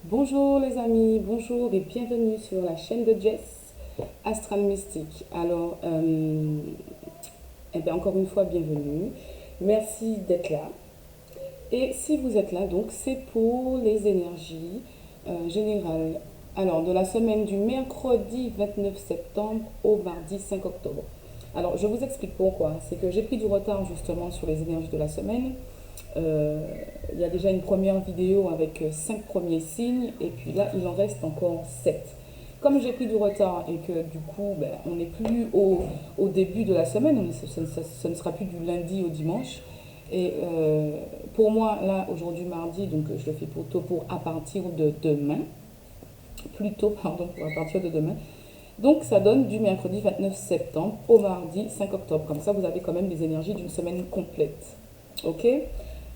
Bonjour les amis, bonjour et bienvenue sur la chaîne de Jess, Astral Mystique. Alors, encore une fois, bienvenue. Merci d'être là. Et si vous êtes là, donc, c'est pour les énergies générales. Alors, de la semaine du mercredi 29 septembre au mardi 5 octobre. Alors, je vous explique pourquoi. C'est que j'ai pris du retard justement sur les énergies de la semaine. Euh, il y a déjà une première vidéo avec 5 premiers signes et puis là il en reste encore 7. Comme j'ai pris du retard et que du coup on n'est plus au début de la semaine, ce ne sera plus du lundi au dimanche. Et pour moi là aujourd'hui mardi, donc je le fais pour à partir de demain, plutôt pardon pour à partir de demain. Donc ça donne du mercredi 29 septembre au mardi 5 octobre. Comme ça vous avez quand même les énergies d'une semaine complète. Ok?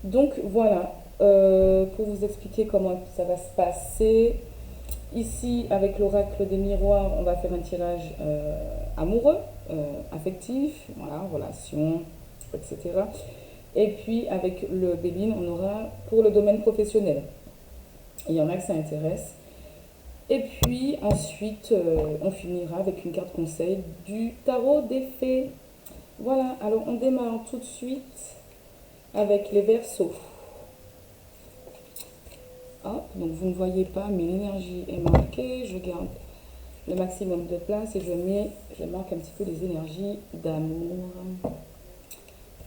Donc voilà, pour vous expliquer comment ça va se passer, ici avec l'oracle des miroirs, on va faire un tirage amoureux, affectif, voilà, relation, etc. Et puis avec le Béline, on aura pour le domaine professionnel. Il y en a que ça intéresse. Et puis ensuite, on finira avec une carte conseil du tarot des fées. Voilà, alors on démarre tout de suite avec les Verseaux. Hop, donc vous ne voyez pas, mais l'énergie est marquée. Je garde le maximum de place et je marque un petit peu les énergies d'amour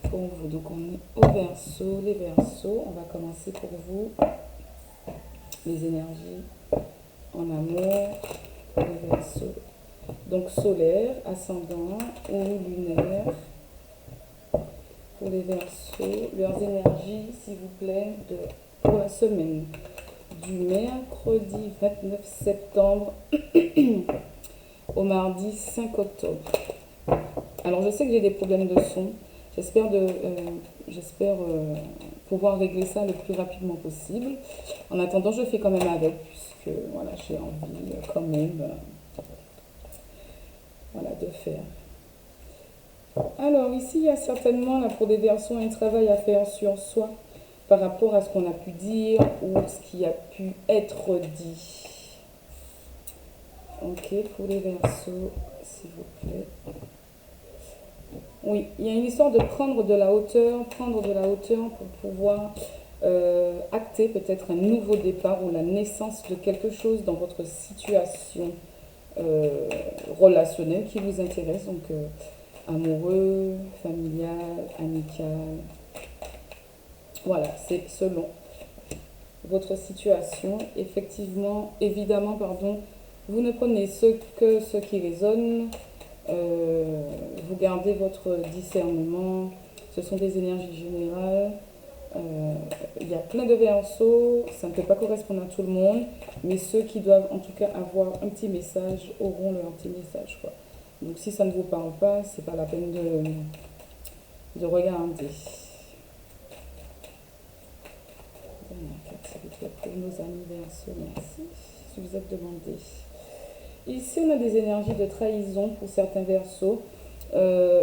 pour vous. Donc on est au Verseau, les Verseaux. On va commencer pour vous les énergies en amour pour les Verseaux. Donc solaire, ascendant ou lunaire pour les Verseaux. Leurs énergies, s'il vous plaît, pour la semaine du mercredi 29 septembre au mardi 5 octobre. Alors je sais que j'ai des problèmes de son. J'espère pouvoir régler ça le plus rapidement possible. En attendant, je fais quand même avec, puisque voilà, j'ai envie quand même voilà, de faire. Alors ici, il y a certainement là, pour des versions un travail à faire sur soi par rapport à ce qu'on a pu dire ou ce qui a pu être dit. Ok, pour les Verseaux, s'il vous plaît. Oui, il y a une histoire de prendre de la hauteur pour pouvoir acter peut-être un nouveau départ ou la naissance de quelque chose dans votre situation relationnelle qui vous intéresse, donc amoureux, familial, amical. Voilà, c'est selon votre situation. Effectivement, évidemment, pardon, vous ne prenez ce qui résonne. Vous gardez votre discernement. Ce sont des énergies générales. Il y a plein de versos. Ça ne peut pas correspondre à tout le monde. Mais ceux qui doivent en tout cas avoir un petit message auront leur petit message, quoi. Donc si ça ne vous parle pas, c'est pas la peine de regarder. Dernière carte, s'il vous plaît, pour nos amis Verseaux, merci. Si vous êtes demandé. Ici, on a des énergies de trahison pour certains Verseaux.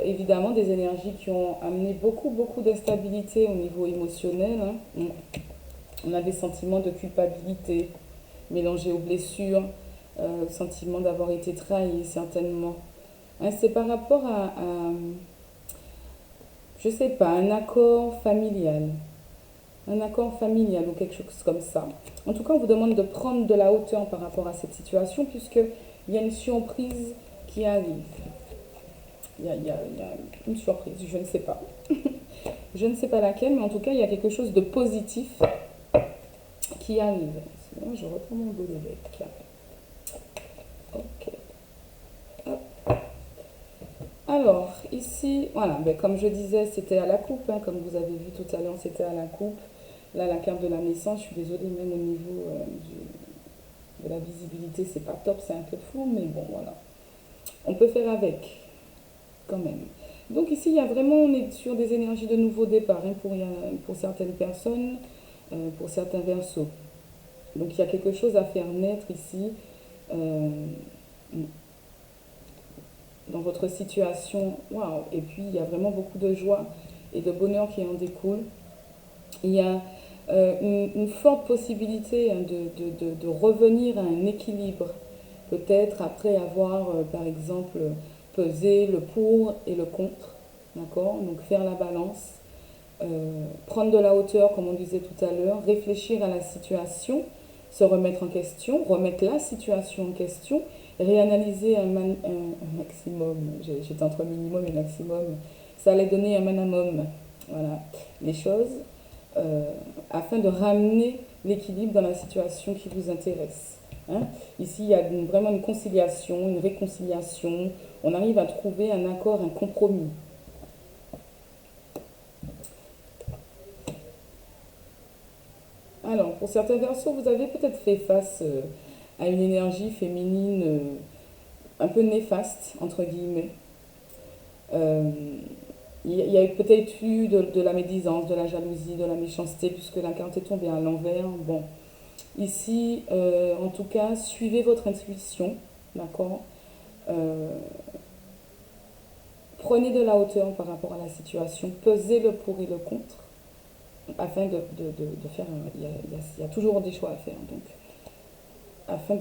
Évidemment, des énergies qui ont amené beaucoup, beaucoup d'instabilité au niveau émotionnel. Hein. On a des sentiments de culpabilité mélangés aux blessures, sentiment d'avoir été trahi, certainement. Hein, c'est par rapport je sais pas, un accord familial. Un accord familial ou quelque chose comme ça. En tout cas, on vous demande de prendre de la hauteur par rapport à cette situation puisqu'il y a une surprise qui arrive. Il y a une surprise, je ne sais pas. Je ne sais pas laquelle, mais en tout cas, il y a quelque chose de positif qui arrive. Sinon, je reprends mon dos d'évêque. Ok. Hop. Alors, ici, voilà, comme je disais, c'était à la coupe. Hein, comme vous avez vu tout à l'heure, c'était à la coupe. Là, la carte de la naissance, je suis désolée, même au niveau de la visibilité, c'est pas top, c'est un peu flou, mais bon, voilà. On peut faire avec, quand même. Donc ici, il y a vraiment, on est sur des énergies de nouveau départ hein, pour certaines personnes, pour certains versos. Donc il y a quelque chose à faire naître ici euh, dans votre situation. Waouh! Et puis il y a vraiment beaucoup de joie et de bonheur qui en découle. Il y a une forte possibilité hein, de revenir à un équilibre, peut-être après avoir, par exemple, pesé le pour et le contre, d'accord? Donc faire la balance, prendre de la hauteur, comme on disait tout à l'heure, réfléchir à la situation, se remettre en question, remettre la situation en question, réanalyser un maximum, j'étais entre minimum et maximum, ça allait donner un minimum, voilà, les choses, euh, afin de ramener l'équilibre dans la situation qui vous intéresse. Hein. Ici, il y a vraiment une conciliation, une réconciliation, on arrive à trouver un accord, un compromis. Alors, pour certains versos, vous avez peut-être fait face à une énergie féminine un peu néfaste, entre guillemets. Euh, il y a peut-être eu de la médisance, de la jalousie, de la méchanceté, puisque la carte est tombée à l'envers. Bon, ici, en tout cas, suivez votre intuition, d'accord. Euh, Prenez de la hauteur par rapport à la situation, pesez le pour et le contre, afin de faire... il y a toujours des choix à faire, donc afin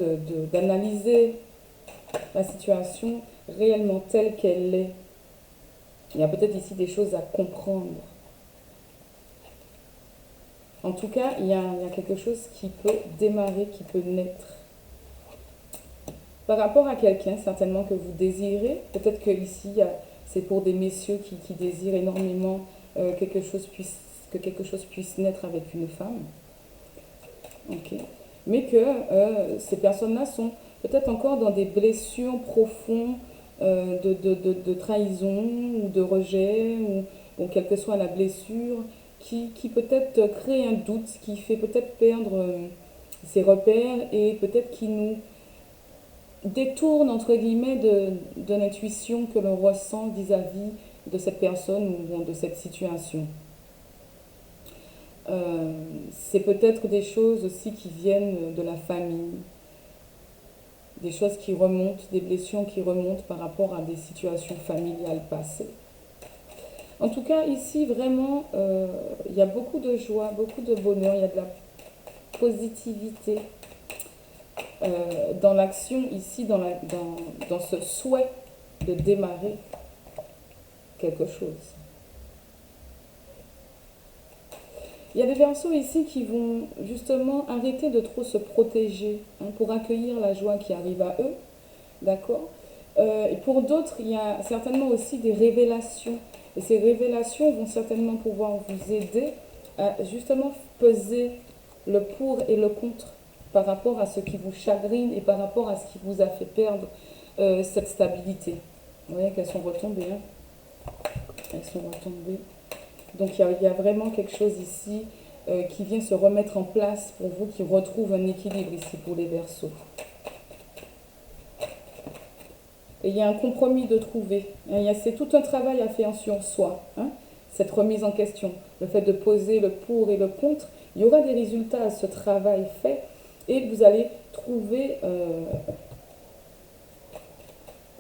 d'analyser la situation réellement telle qu'elle est. Il y a peut-être ici des choses à comprendre. En tout cas, il y a quelque chose qui peut démarrer, qui peut naître. Par rapport à quelqu'un, certainement que vous désirez, peut-être que ici, c'est pour des messieurs qui désirent énormément que quelque chose puisse naître avec une femme. Ok. Mais que ces personnes-là sont peut-être encore dans des blessures profondes de trahison ou de rejet, ou quelle que soit la blessure, qui peut-être crée un doute, qui fait peut-être perdre ses repères et peut-être qui nous détourne, entre guillemets, de l'intuition que l'on ressent vis-à-vis de cette personne ou de cette situation. C'est peut-être des choses aussi qui viennent de la famille, des choses qui remontent, des blessures qui remontent par rapport à des situations familiales passées. En tout cas, ici, vraiment, il y a beaucoup de joie, beaucoup de bonheur, il y a de la positivité dans l'action, ici, dans ce souhait de démarrer quelque chose. Il y a des versos ici qui vont justement arrêter de trop se protéger hein, pour accueillir la joie qui arrive à eux. D'accord. Et pour d'autres, il y a certainement aussi des révélations. Et ces révélations vont certainement pouvoir vous aider à justement peser le pour et le contre par rapport à ce qui vous chagrine et par rapport à ce qui vous a fait perdre cette stabilité. Vous voyez qu'elles sont retombées. Hein. Elles sont retombées. Donc il y a vraiment quelque chose ici qui vient se remettre en place pour vous, qui retrouve un équilibre ici pour les Verseaux. Et il y a un compromis de trouver. C'est tout un travail à faire sur soi, hein, cette remise en question. Le fait de poser le pour et le contre, il y aura des résultats à ce travail fait et vous allez trouver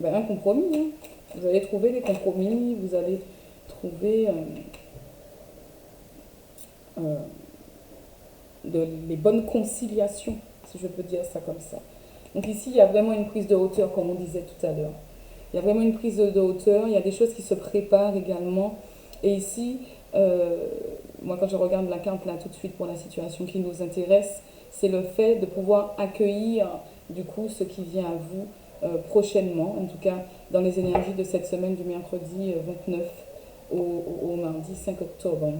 un compromis. Hein. Vous allez trouver des compromis, vous allez trouver les bonnes conciliations, si je peux dire ça comme ça. Donc ici, il y a vraiment une prise de hauteur, comme on disait tout à l'heure. Il y a vraiment une prise de hauteur, il y a des choses qui se préparent également. Et ici, moi quand je regarde la carte là tout de suite pour la situation qui nous intéresse, c'est le fait de pouvoir accueillir du coup ce qui vient à vous prochainement, en tout cas dans les énergies de cette semaine du mercredi 29 au mardi 5 octobre.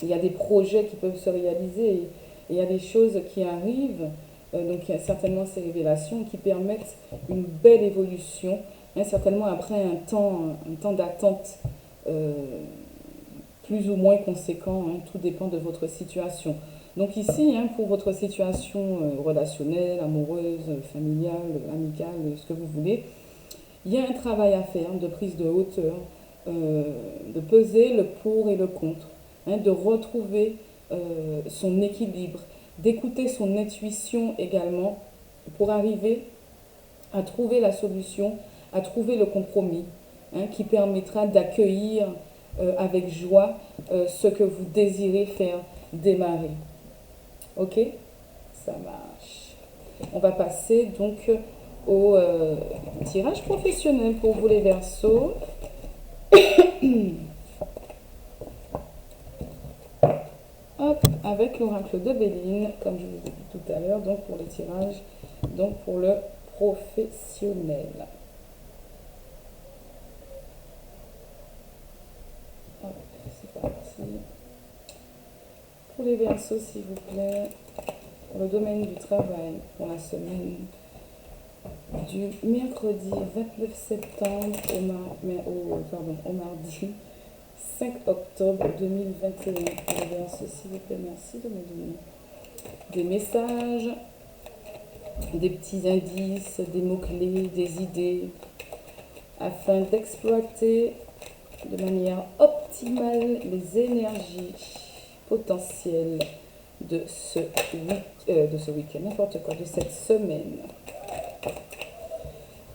Il y a des projets qui peuvent se réaliser et il y a des choses qui arrivent. Donc il y a certainement ces révélations qui permettent une belle évolution, hein, certainement après un temps d'attente plus ou moins conséquent, hein, tout dépend de votre situation. Donc ici, hein, pour votre situation relationnelle, amoureuse, familiale, amicale, ce que vous voulez, il y a un travail à faire de prise de hauteur, de peser le pour et le contre, hein, de retrouver son équilibre, d'écouter son intuition également pour arriver à trouver la solution, à trouver le compromis hein, qui permettra d'accueillir avec joie ce que vous désirez faire démarrer. Ok? Ça marche. On va passer donc au tirage professionnel pour vous les Verseaux. Hop, avec l'oracle de Béline, comme je vous ai dit tout à l'heure, donc pour les tirages, donc pour le professionnel. Hop, c'est parti. Pour les Verseaux, s'il vous plaît, pour le domaine du travail, pour la semaine du mercredi 29 septembre au mardi 5 octobre 2021. Pour les Verseaux, s'il vous plaît, merci de me donner des messages, des petits indices, des mots-clés, des idées, afin d'exploiter de manière optimale les énergies potentielles de ce week-end, n'importe quoi, de cette semaine.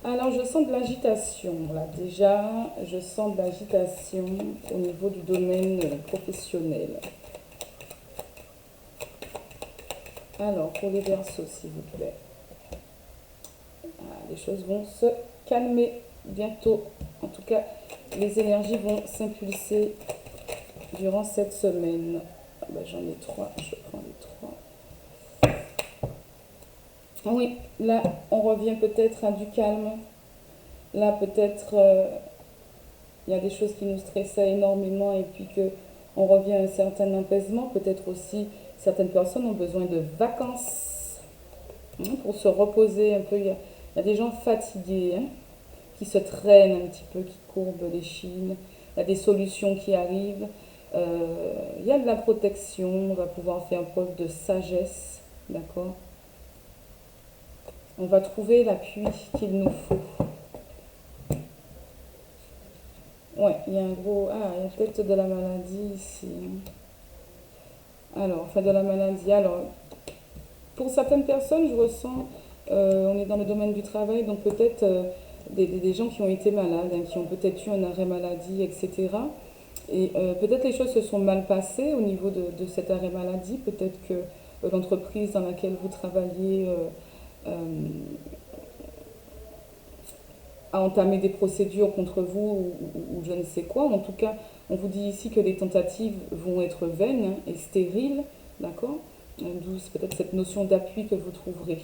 Alors, je sens de l'agitation, là, déjà, je sens de l'agitation au niveau du domaine professionnel. Alors, pour les Verseaux, s'il vous plaît. Les choses vont se calmer bientôt. En tout cas, les énergies vont s'impulser durant cette semaine. Ah ben, j'en ai 3, je prends les 3. Oui, là, on revient peut-être à du calme. Là, peut-être, il y a des choses qui nous stressaient énormément et puis que on revient à un certain apaisement. Peut-être aussi, certaines personnes ont besoin de vacances pour se reposer un peu. Il y a des gens fatigués qui se traînent un petit peu, qui courbent les chines. Il y a des solutions qui arrivent. Il y a de la protection. On va pouvoir faire preuve de sagesse. D'accord? On va trouver l'appui qu'il nous faut. Ouais, il y a un gros... Ah, il y a peut-être de la maladie ici. Alors, enfin de la maladie. Alors, pour certaines personnes, je ressens... on est dans le domaine du travail, donc peut-être des gens qui ont été malades, qui ont peut-être eu un arrêt maladie, etc. Et peut-être les choses se sont mal passées au niveau de cet arrêt maladie. Peut-être que l'entreprise dans laquelle vous travaillez a entamé des procédures contre vous ou je ne sais quoi. En tout cas, on vous dit ici que les tentatives vont être vaines et stériles, d'accord? D'où peut-être cette notion d'appui que vous trouverez.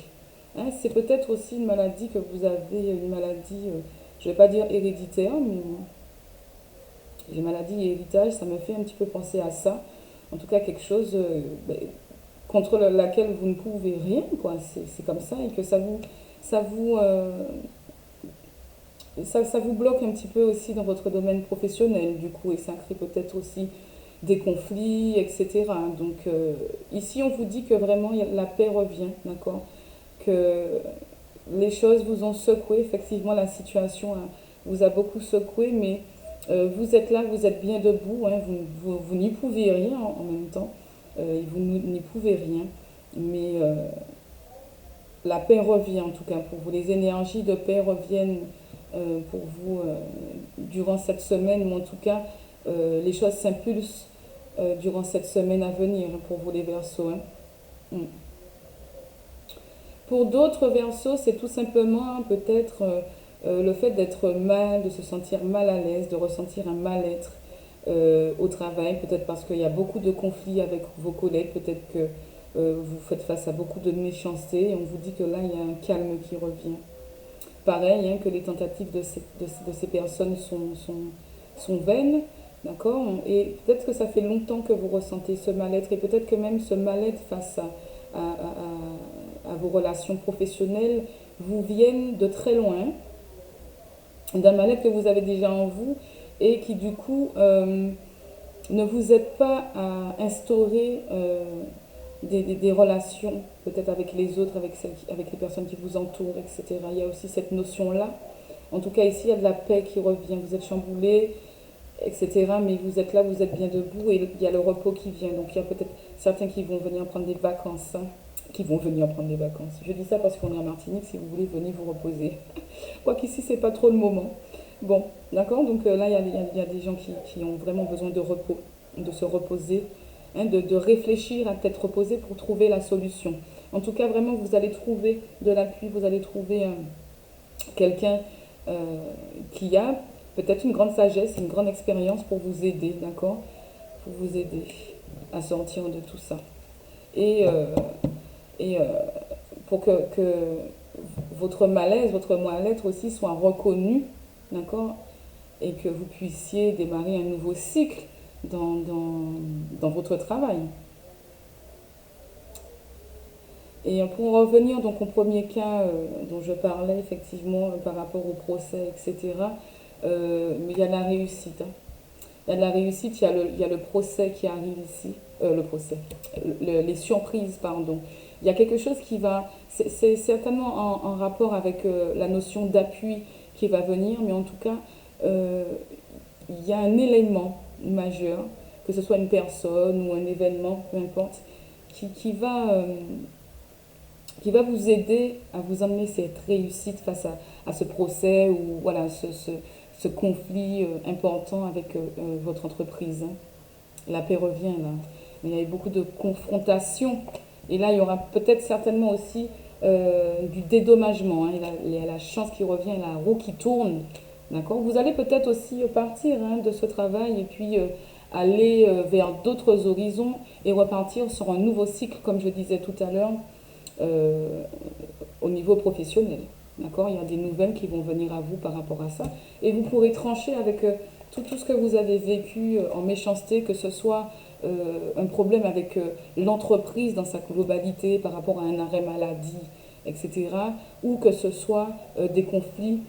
C'est peut-être aussi une maladie que vous avez, une maladie, je ne vais pas dire héréditaire, mais les maladies et héritage, ça me fait un petit peu penser à ça. En tout cas, quelque chose contre laquelle vous ne pouvez rien, quoi. C'est comme ça, et que ça vous bloque un petit peu aussi dans votre domaine professionnel, du coup, et ça crée peut-être aussi des conflits, etc. Donc ici, on vous dit que vraiment la paix revient, d'accord? Que les choses vous ont secoué, effectivement, la situation vous a beaucoup secoué, mais vous êtes là, vous êtes bien debout, vous n'y pouvez rien en même temps, vous n'y pouvez rien, mais la paix revient en tout cas pour vous, les énergies de paix reviennent pour vous durant cette semaine, ou en tout cas les choses s'impulsent durant cette semaine à venir pour vous les Verseaux. Pour d'autres Verseaux, c'est tout simplement peut-être le fait d'être mal, de se sentir mal à l'aise, de ressentir un mal-être au travail, peut-être parce qu'il y a beaucoup de conflits avec vos collègues, peut-être que vous faites face à beaucoup de méchanceté et on vous dit que là, il y a un calme qui revient. Pareil, que les tentatives de ces personnes sont vaines, d'accord? Et peut-être que ça fait longtemps que vous ressentez ce mal-être et peut-être que même ce mal-être face à vos relations professionnelles vous viennent de très loin, d'un mal-être que vous avez déjà en vous et qui du coup ne vous aide pas à instaurer des relations peut-être avec les autres, avec les personnes qui vous entourent, etc. Il y a aussi cette notion-là. En tout cas, ici, il y a de la paix qui revient. Vous êtes chamboulé, etc. Mais vous êtes là, vous êtes bien debout et il y a le repos qui vient. Donc, il y a peut-être certains qui vont venir prendre des vacances. Qui vont venir prendre des vacances. Je dis ça parce qu'on est en Martinique. Si vous voulez, venez vous reposer. Quoiqu'ici, c'est pas trop le moment. Bon, d'accord. Donc là, il y a des gens qui ont vraiment besoin de repos, de se reposer. hein, de réfléchir à tête reposée pour trouver la solution. En tout cas, vraiment, vous allez trouver de l'appui, vous allez trouver quelqu'un qui a peut-être une grande sagesse, une grande expérience pour vous aider, d'accord? Pour vous aider à sortir de tout ça. Et, euh, et pour que votre malaise, votre mal-être aussi soit reconnu, d'accord? Et que vous puissiez démarrer un nouveau cycle dans votre travail. Et pour revenir donc au premier cas dont je parlais effectivement par rapport au procès, etc., mais il y a de la réussite, hein. Il y a de la réussite, il y a le procès qui arrive ici, le procès, les surprises, pardon. Il y a quelque chose qui va, c'est certainement en rapport avec la notion d'appui qui va venir, mais en tout cas, euh, il y a un élément majeur, que ce soit une personne ou un événement, peu importe, qui qui va vous aider à vous emmener cette réussite face à ce procès ou voilà, ce conflit important avec votre entreprise, hein. La paix revient là. Mais il y avait beaucoup de confrontations. Et là, il y aura peut-être certainement aussi du dédommagement, hein. Il y a la chance qui revient, la roue qui tourne. D'accord. Vous allez peut-être aussi partir, hein, de ce travail et puis aller vers d'autres horizons et repartir sur un nouveau cycle, comme je disais tout à l'heure, euh, au niveau professionnel. D'accord. Il y a des nouvelles qui vont venir à vous par rapport à ça. Et vous pourrez trancher avec tout ce que vous avez vécu en méchanceté, que ce soit un problème avec l'entreprise dans sa globalité par rapport à un arrêt maladie, etc. Ou que ce soit des conflits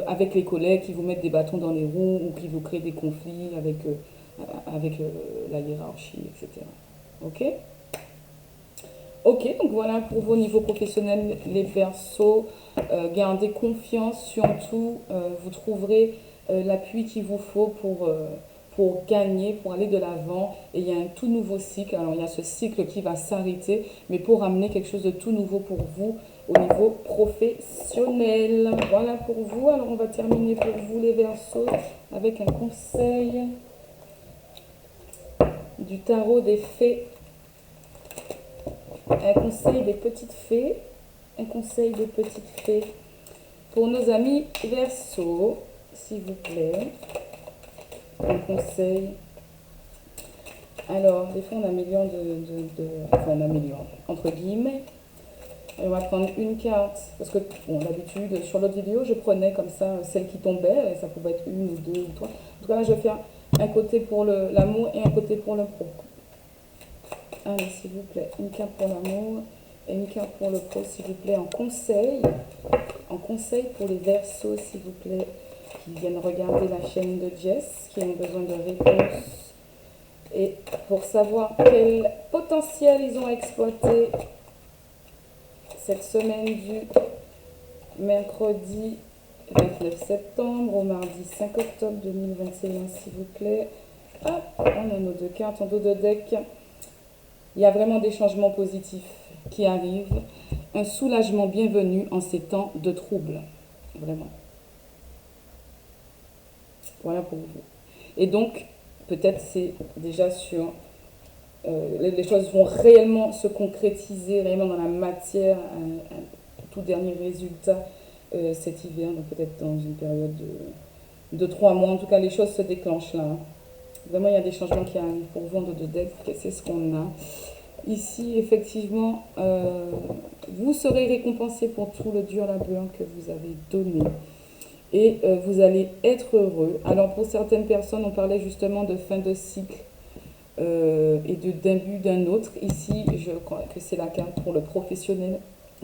avec les collègues qui vous mettent des bâtons dans les roues ou qui vous créent des conflits avec la hiérarchie, etc. Ok. Ok, donc voilà pour vos niveaux professionnels, les Verseaux. Gardez confiance, surtout, vous trouverez l'appui qu'il vous faut pour gagner, pour aller de l'avant. Et il y a un tout nouveau cycle. Alors il y a ce cycle qui va s'arrêter, mais pour amener quelque chose de tout nouveau pour vous au niveau professionnel. Voilà pour vous. Alors on va terminer pour vous les Verseaux avec un conseil du tarot des fées. Un conseil des petites fées. Un conseil des petites fées pour nos amis Verseaux, s'il vous plaît. Un conseil. Alors, des fois, on améliore enfin, on améliore, entre guillemets. Et on va prendre une carte, parce que, bon, d'habitude, sur l'autre vidéo, je prenais comme ça celle qui tombait, et ça pouvait être une ou deux ou trois. En tout cas, là, je vais faire un côté pour l'amour et un côté pour le pro. Allez, s'il vous plaît, une carte pour l'amour et une carte pour le pro, s'il vous plaît, en conseil pour les Verseaux, s'il vous plaît, qui viennent regarder la chaîne de Jess, qui ont besoin de réponses, et pour savoir quel potentiel ils ont exploité cette semaine du mercredi 29 septembre au mardi 5 octobre 2021, s'il vous plaît. Hop, on a nos deux cartes en dos de deck. Il y a vraiment des changements positifs qui arrivent. Un soulagement bienvenu en ces temps de trouble. Vraiment. Voilà pour vous. Et donc, peut-être c'est déjà sur... les choses vont réellement se concrétiser, réellement dans la matière, un tout dernier résultat cet hiver, donc peut-être dans une période de 3 mois. En tout cas, les choses se déclenchent là, hein. Vraiment, il y a des changements qui arrivent pour vous en dos de deck. C'est ce qu'on a. Ici, effectivement, vous serez récompensé pour tout le dur labeur que vous avez donné. Et vous allez être heureux. Alors, pour certaines personnes, on parlait justement de fin de cycle et de début d'un autre. Ici, je crois que c'est la carte pour le professionnel,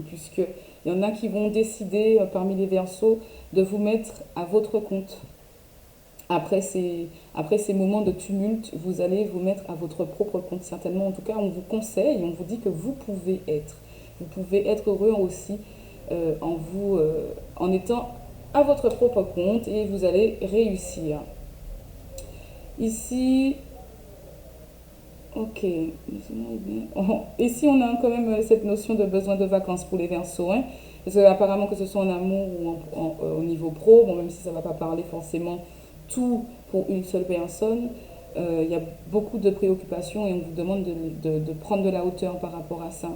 puisqu'il y en a qui vont décider, parmi les Verseaux, de vous mettre à votre compte. Après ces moments de tumulte, vous allez vous mettre à votre propre compte, certainement. En tout cas, on vous conseille, on vous dit que vous pouvez être. Vous pouvez être heureux aussi en étant à votre propre compte et vous allez réussir. Ici, ok. Ici, on a quand même cette notion de besoin de vacances pour les Verseaux, hein, parce que apparemment que ce soit en amour ou au niveau pro, bon, même si ça ne va pas parler forcément tout pour une seule personne, il y a beaucoup de préoccupations et on vous demande de prendre de la hauteur par rapport à ça.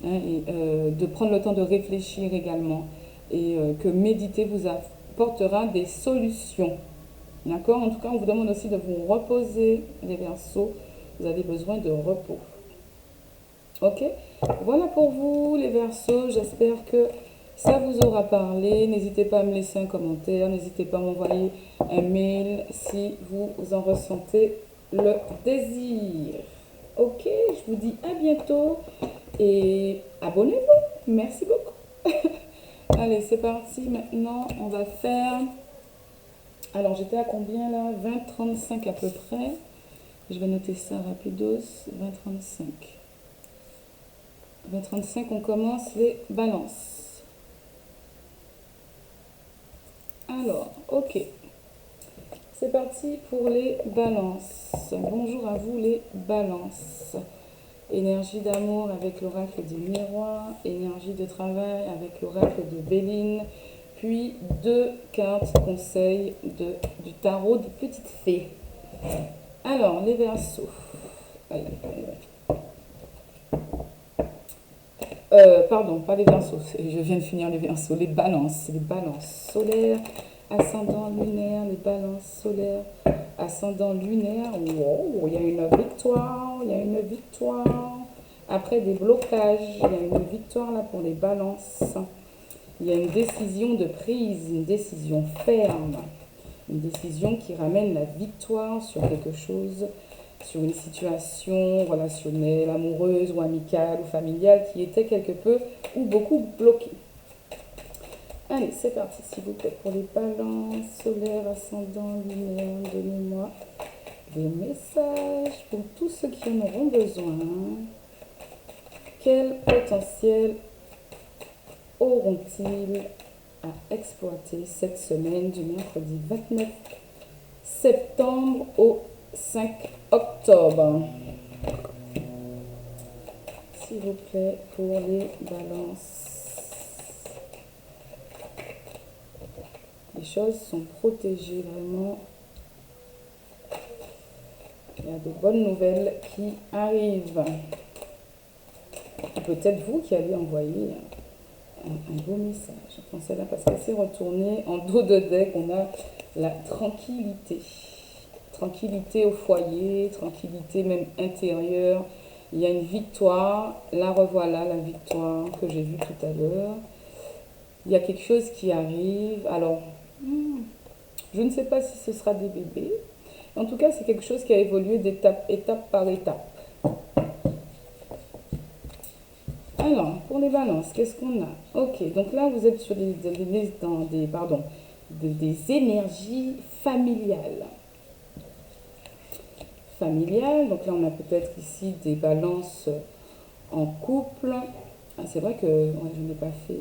Hein, et de prendre le temps de réfléchir également. Et que méditer vous apportera des solutions. D'accord? En tout cas, on vous demande aussi de vous reposer, les Verseaux. Vous avez besoin de repos. Ok? Voilà pour vous, les Verseaux. J'espère que ça vous aura parlé. N'hésitez pas à me laisser un commentaire. N'hésitez pas à m'envoyer un mail si vous en ressentez le désir. Ok? Je vous dis à bientôt et abonnez-vous. Merci beaucoup. Allez, c'est parti. Maintenant, on va faire... Alors, j'étais à combien là? 20-35 à peu près. Je vais noter ça rapidos. 20-35. 20-35, on commence les balances. Alors, ok. C'est parti pour les balances. Bonjour à vous les balances. Énergie d'amour avec l'oracle des miroirs. Énergie de travail avec l'oracle de Béline. Puis deux cartes conseils du tarot des petites fées. Alors, les Verseaux. Pardon, pas les Verseaux. Je viens de finir les Verseaux. Les balances. Les balances solaires. Ascendant lunaire. Les balances solaires. Ascendant lunaire. Wow, il y a une victoire. Il y a une victoire. Après des blocages, il y a une victoire là pour les balances. Il y a une décision de prise, une décision ferme, une décision qui ramène la victoire sur quelque chose, sur une situation relationnelle, amoureuse ou amicale ou familiale qui était quelque peu ou beaucoup bloquée. Allez, c'est parti, s'il vous plaît, pour les balances solaires, ascendant, lunaire, donnez-moi des messages pour tous ceux qui en auront besoin. Quel potentiel auront-ils à exploiter cette semaine du mercredi 29 septembre au 5 octobre? S'il vous plaît, pour les balances. Les choses sont protégées vraiment. Il y a de bonnes nouvelles qui arrivent. Peut-être vous qui allez envoyer un beau message. Attends, celle-là, parce qu'elle s'est retournée en dos de deck, on a la tranquillité. Tranquillité au foyer, tranquillité même intérieure. Il y a une victoire. La revoilà, la victoire que j'ai vue tout à l'heure. Il y a quelque chose qui arrive. Alors, je ne sais pas si ce sera des bébés. En tout cas, c'est quelque chose qui a évolué étape par étape. Alors, pour les balances, qu'est-ce qu'on a? Ok, donc là, vous êtes sur des énergies familiales. Familiales, donc là, on a peut-être ici des balances en couple. Ah, c'est vrai que je n'ai pas fait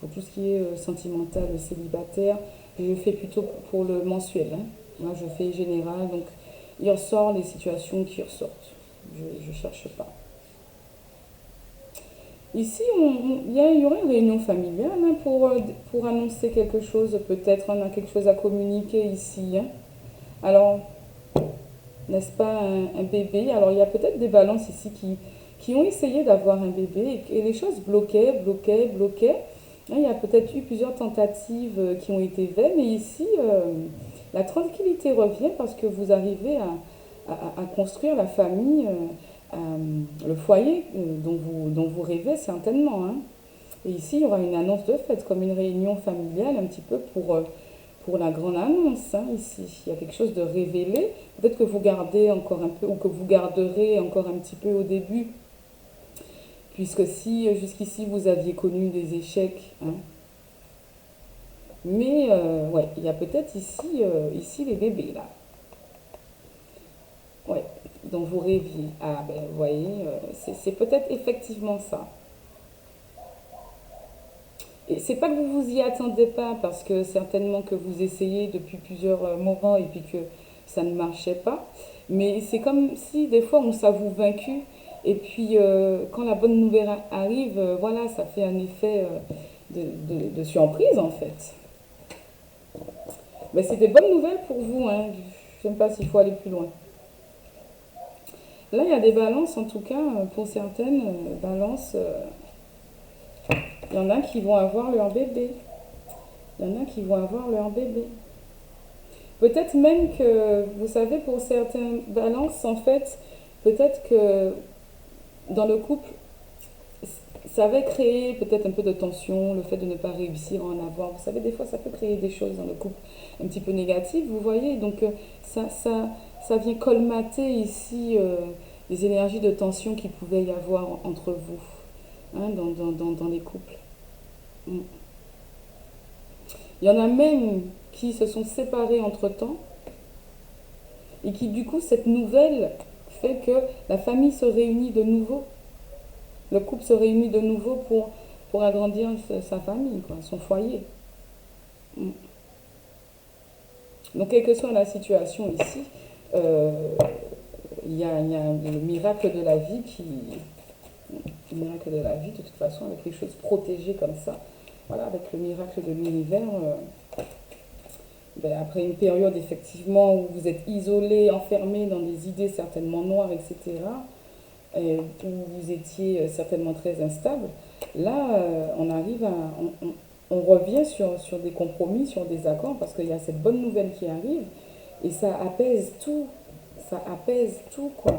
pour tout ce qui est sentimental, célibataire. Je fais plutôt pour le mensuel. Hein. Moi, je fais général, donc il ressort les situations qui ressortent. Je ne cherche pas. Ici, il y aurait une réunion familiale hein, pour annoncer quelque chose. Peut-être on a quelque chose à communiquer ici. Hein. Alors, n'est-ce pas un bébé? Alors, il y a peut-être des balances ici qui ont essayé d'avoir un bébé et les choses bloquaient. Hein, il y a peut-être eu plusieurs tentatives qui ont été vaines. Et ici, la tranquillité revient parce que vous arrivez à construire la famille. Le foyer dont vous rêvez certainement. Hein. Et ici, il y aura une annonce de fête, comme une réunion familiale, un petit peu pour la grande annonce. Hein, ici, il y a quelque chose de révélé. Peut-être que vous gardez encore un peu, ou que vous garderez encore un petit peu au début, puisque si jusqu'ici vous aviez connu des échecs. Hein. Mais ouais, il y a peut-être ici les bébés là. Ouais, dont vous rêviez. Ah ben vous voyez, c'est peut-être effectivement ça. Et c'est pas que vous vous y attendez pas, parce que certainement que vous essayez depuis plusieurs moments et puis que ça ne marchait pas. Mais c'est comme si des fois on s'avoue vaincu et puis quand la bonne nouvelle arrive, voilà, ça fait un effet de surprise en fait. Mais c'est des bonnes nouvelles pour vous, hein. Je ne sais pas s'il faut aller plus loin. Là, il y a des balances, en tout cas, pour certaines balances, il y en a qui vont avoir leur bébé. Il y en a qui vont avoir leur bébé. Peut-être même que, vous savez, pour certaines balances, en fait, peut-être que dans le couple, ça va créer peut-être un peu de tension, le fait de ne pas réussir à en avoir. Vous savez, des fois, ça peut créer des choses dans le couple un petit peu négatives, vous voyez. Donc, ça vient colmater ici les énergies de tension qu'il pouvait y avoir entre vous, hein, dans les couples. Mm. Il y en a même qui se sont séparés entre-temps et qui, du coup, cette nouvelle fait que la famille se réunit de nouveau. Le couple se réunit de nouveau pour agrandir sa famille, quoi, son foyer. Mm. Donc, quelle que soit la situation ici, euh, il y a le miracle de la vie qui. Le miracle de la vie, de toute façon, avec les choses protégées comme ça, voilà, avec le miracle de l'univers, ben, après une période effectivement où vous êtes isolé, enfermé dans des idées certainement noires, etc., où vous étiez certainement très instable, là, on arrive à. On revient sur des compromis, sur des accords, parce qu'il y a cette bonne nouvelle qui arrive, et ça apaise tout. Ça apaise tout, quoi.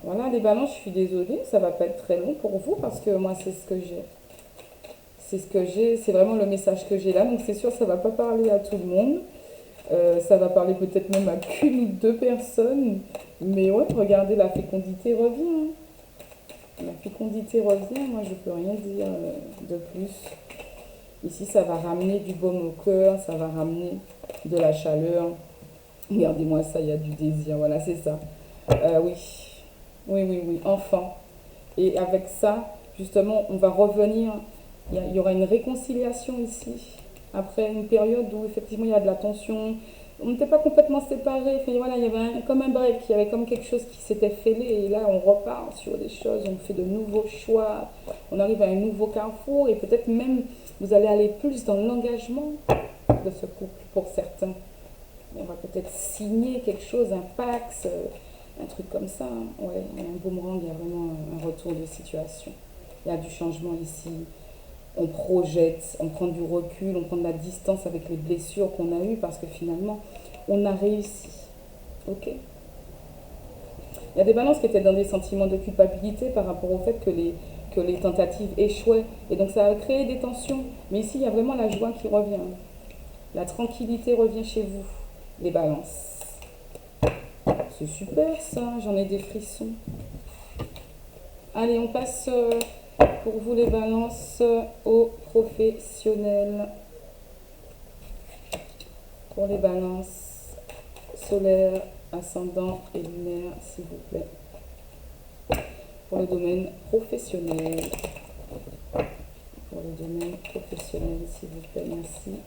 Voilà, les balances, je suis désolée, ça va pas être très long pour vous, parce que moi, c'est ce que j'ai. C'est ce que j'ai, c'est vraiment le message que j'ai là, donc c'est sûr, ça va pas parler à tout le monde. Ça va parler peut-être même à qu'une ou deux personnes. Mais ouais, regardez, la fécondité revient, hein. La fécondité revient, moi je peux rien dire de plus. Ici, ça va ramener du baume au cœur, ça va ramener de la chaleur. Regardez-moi ça, il y a du désir, voilà, c'est ça. Oui, oui, oui, oui, enfin. Et avec ça, justement, on va revenir, il y aura une réconciliation ici, après une période où effectivement il y a de la tension, on n'était pas complètement séparés, enfin, voilà, il y avait comme un break, il y avait comme quelque chose qui s'était fêlé, et là on repart sur des choses, on fait de nouveaux choix, on arrive à un nouveau carrefour, et peut-être même vous allez aller plus dans l'engagement de ce couple pour certains. On va peut-être signer quelque chose, un Pax, un truc comme ça, hein. Ouais, un boomerang, il y a vraiment un retour de situation. Il y a du changement ici. On projette, on prend du recul, on prend de la distance avec les blessures qu'on a eues parce que finalement, on a réussi. Ok. Il y a des balances qui étaient dans des sentiments de culpabilité par rapport au fait que les tentatives échouaient. Et donc ça a créé des tensions. Mais ici, il y a vraiment la joie qui revient. La tranquillité revient chez vous, les balances. C'est super ça, j'en ai des frissons. Allez, on passe pour vous les balances aux professionnels. Pour les balances solaires, ascendant et lunaire, s'il vous plaît. Pour le domaine professionnel. Pour le domaine professionnel, s'il vous plaît, merci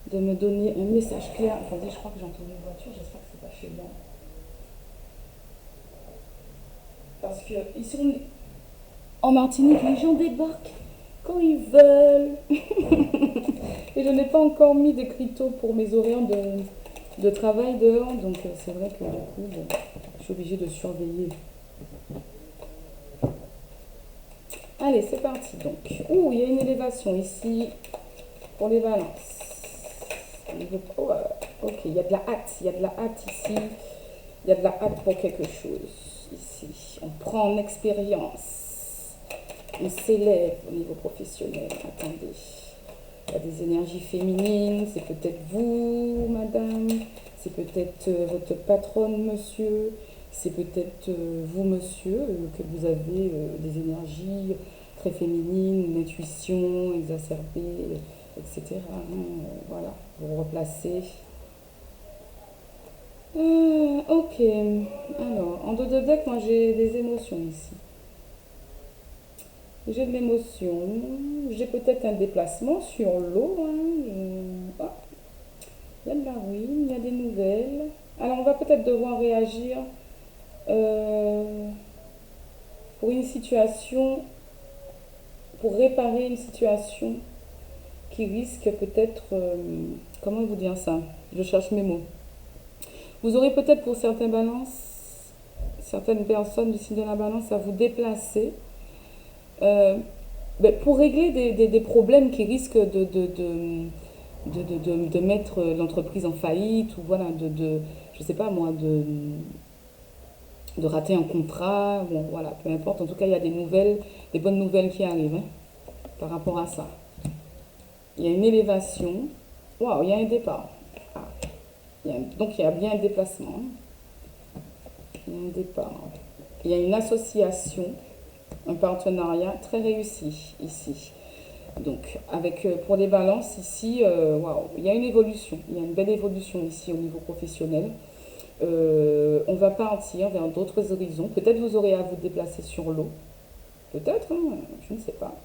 de me donner un message clair. Attendez, je crois que j'entends une voiture, j'espère que c'est pas chez moi. Parce que ici, en Martinique, les gens débarquent quand ils veulent. Et je n'ai pas encore mis d'écriteau pour mes horaires de travail dehors, donc c'est vrai que du coup, bon, je suis obligée de surveiller. Allez, c'est parti donc. Ouh, il y a une élévation ici pour les balances. Oh, ok, il y a de la hâte, il y a de la hâte ici. Il y a de la hâte pour quelque chose ici. On prend en expérience. On s'élève au niveau professionnel. Attendez. Il y a des énergies féminines. C'est peut-être vous, madame. C'est peut-être votre patronne, monsieur. C'est peut-être vous, monsieur, que vous avez des énergies très féminines, une intuition exacerbée, etc. Voilà, vous replacez. Ok. Alors, en dos de deck, moi j'ai des émotions ici. J'ai de l'émotion. J'ai peut-être un déplacement sur l'eau, hein. Ah, il y a de la ruine, il y a des nouvelles. Alors, on va peut-être devoir réagir euh, pour une situation, pour réparer une situation qui risque peut-être. Comment vous dire ça? Je cherche mes mots. Vous aurez peut-être pour certains balances certaines personnes du signe de la balance à vous déplacer euh, pour régler des problèmes qui risquent de mettre l'entreprise en faillite ou voilà, je sais pas moi, de rater un contrat. Bon, voilà, peu importe. En tout cas, il y a des nouvelles, des bonnes nouvelles qui arrivent hein, par rapport à ça. Il y a une élévation. Waouh, il y a un départ. Ah, donc, il y a bien un déplacement. Il y a un départ. Il y a une association, un partenariat très réussi ici. Donc, avec, pour les balances, ici, waouh, il y a une évolution. Il y a une belle évolution ici au niveau professionnel. On va partir vers d'autres horizons. Peut-être vous aurez à vous déplacer sur l'eau. Peut-être, hein, je ne sais pas.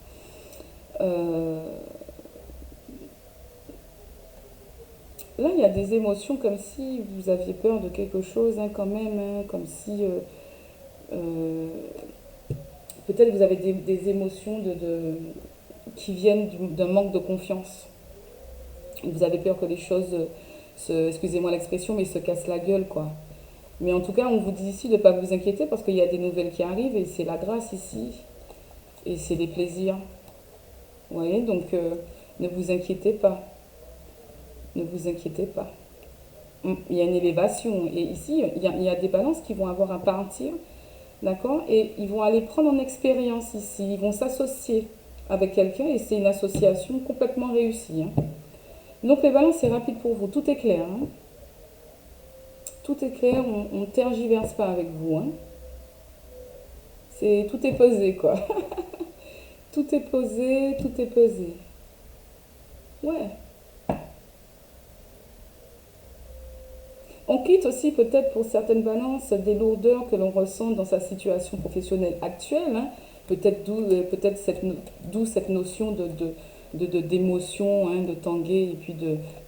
Euh, Là, il y a des émotions comme si vous aviez peur de quelque chose, hein, quand même, hein, comme si euh, peut-être vous avez des émotions qui viennent d'un manque de confiance. Vous avez peur que les choses, excusez-moi l'expression, mais se cassent la gueule, quoi. Mais en tout cas, on vous dit ici de ne pas vous inquiéter parce qu'il y a des nouvelles qui arrivent et c'est la grâce ici et c'est des plaisirs. Vous voyez, donc ne vous inquiétez pas. Ne vous inquiétez pas. Il y a une élévation et ici, il y a des balances qui vont avoir à partir, d'accord? Et ils vont aller prendre en expérience ici. Ils vont s'associer avec quelqu'un et c'est une association complètement réussie. Hein. Donc les balances, c'est rapide pour vous. Tout est clair. Hein. Tout est clair. On ne tergiverse pas avec vous. Hein. Tout est pesé, quoi. Tout est posé, tout est pesé. Ouais. On quitte aussi peut-être pour certaines balances des lourdeurs que l'on ressent dans sa situation professionnelle actuelle. Hein. Peut-être d'où cette notion d'émotion, hein, de tanguer et puis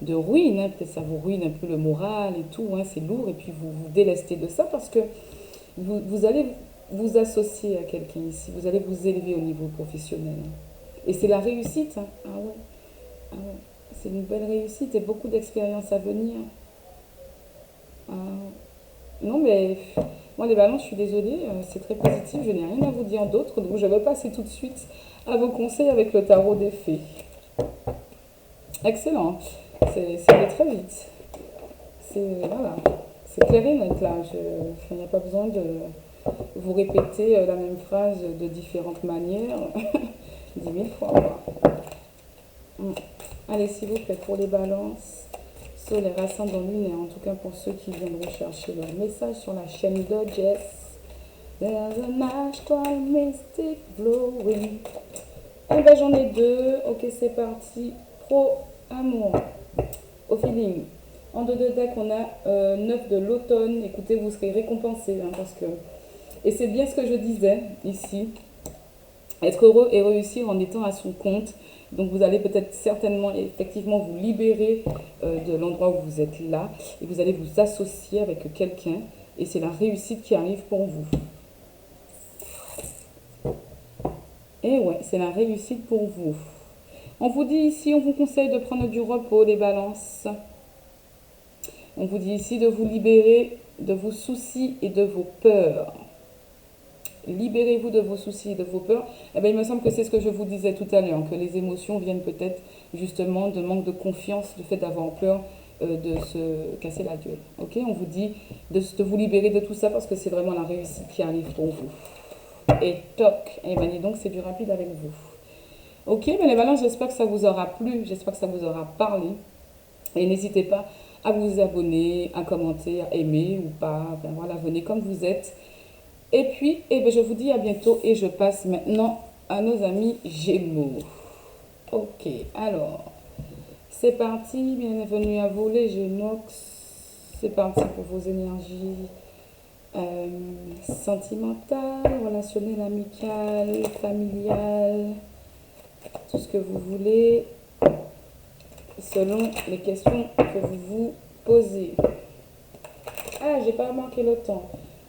de ruine. Hein. Peut-être ça vous ruine un peu le moral et tout. Hein. C'est lourd et puis vous vous délestez de ça parce que vous allez vous associer à quelqu'un ici. Vous allez vous élever au niveau professionnel. Hein. Et c'est la réussite. Hein. Ah ouais. Ah ouais. C'est une belle réussite et beaucoup d'expériences à venir. Ah, non, mais moi, les balances, je suis désolée, c'est très positif, je n'ai rien à vous dire d'autre, donc je vais passer tout de suite à vos conseils avec le tarot des fées. Excellent, c'est allé très vite. Voilà, c'est clair et net là, il n'y a pas besoin de vous répéter la même phrase de différentes manières, 10 000 fois. Quoi. Allez, s'il vous plaît, pour les balances. Solaire, ascendant lunaire, en tout cas pour ceux qui viennent rechercher leur message sur la chaîne de Jess. There's an astral mystic flowing. Eh ben j'en ai deux. Ok, c'est parti. Pro amour. Au feeling. En deux de deck, on a 9 de l'automne. Écoutez, vous serez récompensés. Hein, parce que... Et c'est bien ce que je disais ici. Être heureux et réussir en étant à son compte. Donc vous allez peut-être certainement effectivement vous libérer de l'endroit où vous êtes là et vous allez vous associer avec quelqu'un et c'est la réussite qui arrive pour vous. Et ouais, c'est la réussite pour vous. On vous dit ici, on vous conseille de prendre du repos, les balances. On vous dit ici de vous libérer de vos soucis et de vos peurs. Libérez-vous de vos soucis et de vos peurs. Eh bien, il me semble que c'est ce que je vous disais tout à l'heure, que les émotions viennent peut-être justement de manque de confiance, du fait d'avoir peur de se casser la gueule. Ok, on vous dit de vous libérer de tout ça parce que c'est vraiment la réussite qui arrive pour vous. Et toc, eh bien, dis donc, c'est du rapide avec vous. Ok, ben les balances, j'espère que ça vous aura plu, j'espère que ça vous aura parlé. Et n'hésitez pas à vous abonner, à commenter, à aimer ou pas. Enfin, voilà, venez comme vous êtes. Et puis, eh bien, je vous dis à bientôt et je passe maintenant à nos amis Gémeaux. Ok, alors, c'est parti. Bienvenue à vous les Gémeaux. C'est parti pour vos énergies sentimentales, relationnelles, amicales, familiales, tout ce que vous voulez, selon les questions que vous vous posez. Ah, j'ai pas marqué le temps.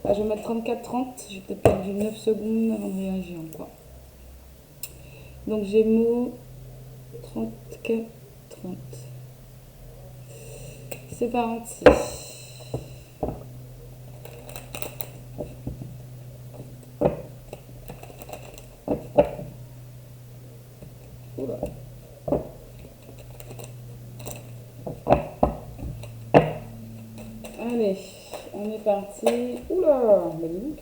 Ah, je vais mettre 34-30. J'ai peut-être perdu 9 secondes avant de réagir encore. Donc Gémeaux, 34-30. C'est parti. Oula. Allez, on est parti. Oula, bah dis donc.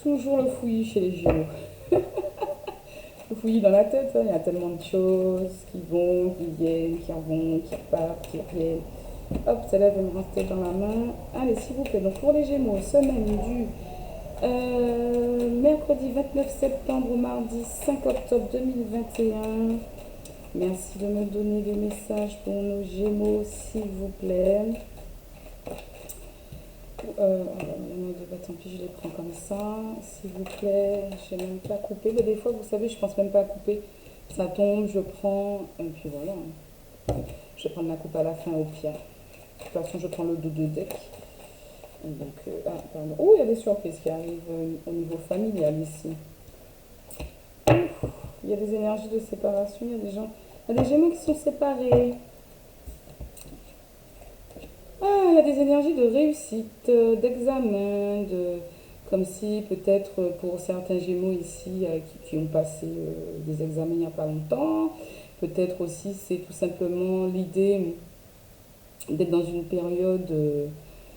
Toujours le fouillis chez les Gémeaux. Le fouillis dans la tête, hein. Il y a tellement de choses qui vont, qui viennent, qui en vont, qui partent, qui reviennent. Hop, celle-là va me rester dans la main. Allez, s'il vous plaît. Donc pour les Gémeaux, semaine du mercredi 29 septembre au mardi 5 octobre 2021. Merci de me donner des messages pour nos Gémeaux, s'il vous plaît. Tant pis, je les prends comme ça, s'il vous plaît. Je n'ai même pas coupé. Mais des fois, vous savez, je pense même pas à couper. Ça tombe, je prends, et puis voilà. Je vais prendre la coupe à la fin au pire. De toute façon, je prends le dos de deck. Et donc, pardon. Oh, il y a des surprises qui arrivent au niveau familial ici. Il y a des énergies de séparation, il y a des gens, il y a des Gémeaux qui sont séparés. Ah, il y a des énergies de réussite, d'examen, comme si peut-être pour certains Gémeaux ici qui ont passé des examens il n'y a pas longtemps, peut-être aussi c'est tout simplement l'idée d'être dans une période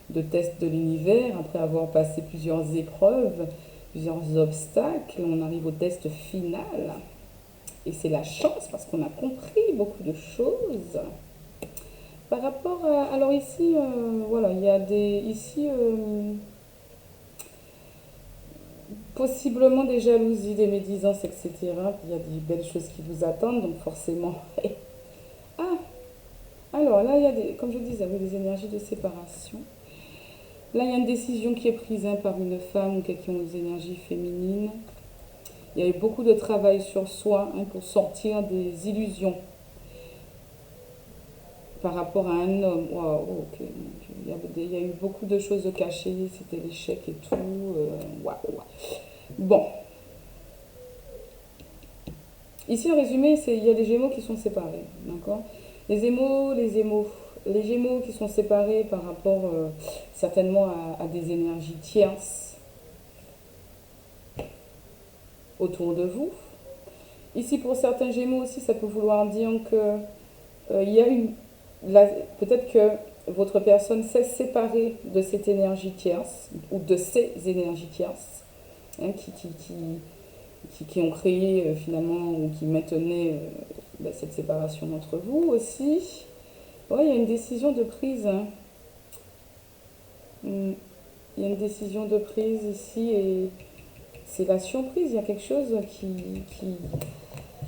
de test de l'univers après avoir passé plusieurs épreuves, plusieurs obstacles. On arrive au test final et c'est la chance parce qu'on a compris beaucoup de choses. Par rapport à... Alors ici, voilà, il y a des... Ici, possiblement des jalousies, des médisances, etc. Il y a des belles choses qui vous attendent, donc forcément... Ah, alors là, il y a des... Comme je disais, il y a des énergies de séparation. Là, il y a une décision qui est prise par une femme ou quelqu'un qui ont des énergies féminines. Il y a eu beaucoup de travail sur soi pour sortir des illusions par rapport à un homme. Wow, ok. Il y a eu beaucoup de choses cachées, c'était l'échec et tout. Wow. Bon. Ici, le résumé, c'est il y a des Gémeaux qui sont séparés. D'accord. Les Gémeaux qui sont séparés par rapport certainement à des énergies tierces autour de vous. Ici, pour certains Gémeaux aussi, ça peut vouloir dire que il y a une... Peut-être que votre personne s'est séparée de cette énergie tierce ou de ces énergies tierces hein, qui ont créé finalement ou qui maintenaient cette séparation entre vous aussi. Ouais, il y a une décision de prise. Hein. Il y a une décision de prise ici et c'est la surprise. Il y a quelque chose il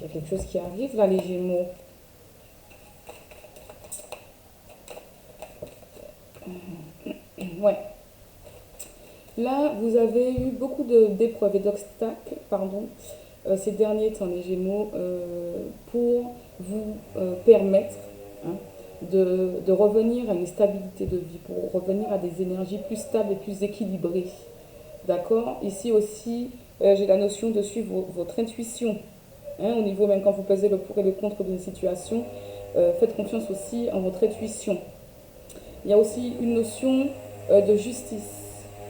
y a quelque chose qui arrive là, les Gémeaux. Ouais. Là, vous avez eu beaucoup d'épreuves et d'obstacles, pardon, ces derniers temps, les Gémeaux, pour vous permettre hein, de revenir à une stabilité de vie, pour revenir à des énergies plus stables et plus équilibrées. D'accord. Ici aussi, j'ai la notion de suivre votre intuition. Hein, au niveau, même quand vous pesez le pour et le contre d'une situation, faites confiance aussi en votre intuition. Il y a aussi une notion de justice.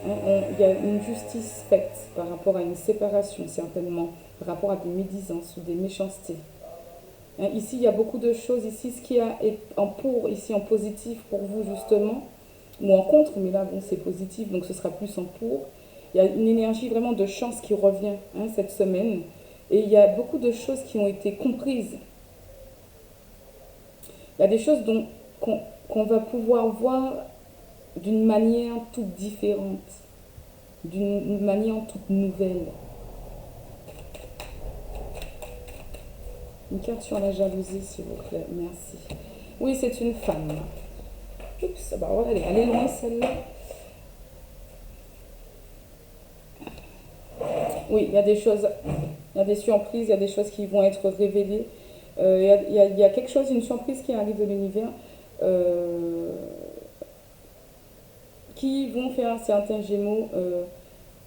Il y a une justice faite par rapport à une séparation, certainement, par rapport à des médisances ou des méchancetés. Hein, ici, il y a beaucoup de choses. Ici, ce qui est en pour, ici en positif pour vous, justement, ou en contre, mais là, bon, c'est positif, donc ce sera plus en pour. Il y a une énergie vraiment de chance qui revient hein, cette semaine. Et il y a beaucoup de choses qui ont été comprises. Il y a des choses qu'on va pouvoir voir d'une manière toute différente, d'une manière toute nouvelle. Une carte sur la jalousie, s'il vous plaît. Merci. Oui, c'est une femme. Oups, bah voilà, elle est loin celle-là. Oui, il y a des choses, il y a des surprises, il y a des choses qui vont être révélées. Il y a quelque chose, une surprise qui arrive de l'univers euh, qui vont faire certains Gémeaux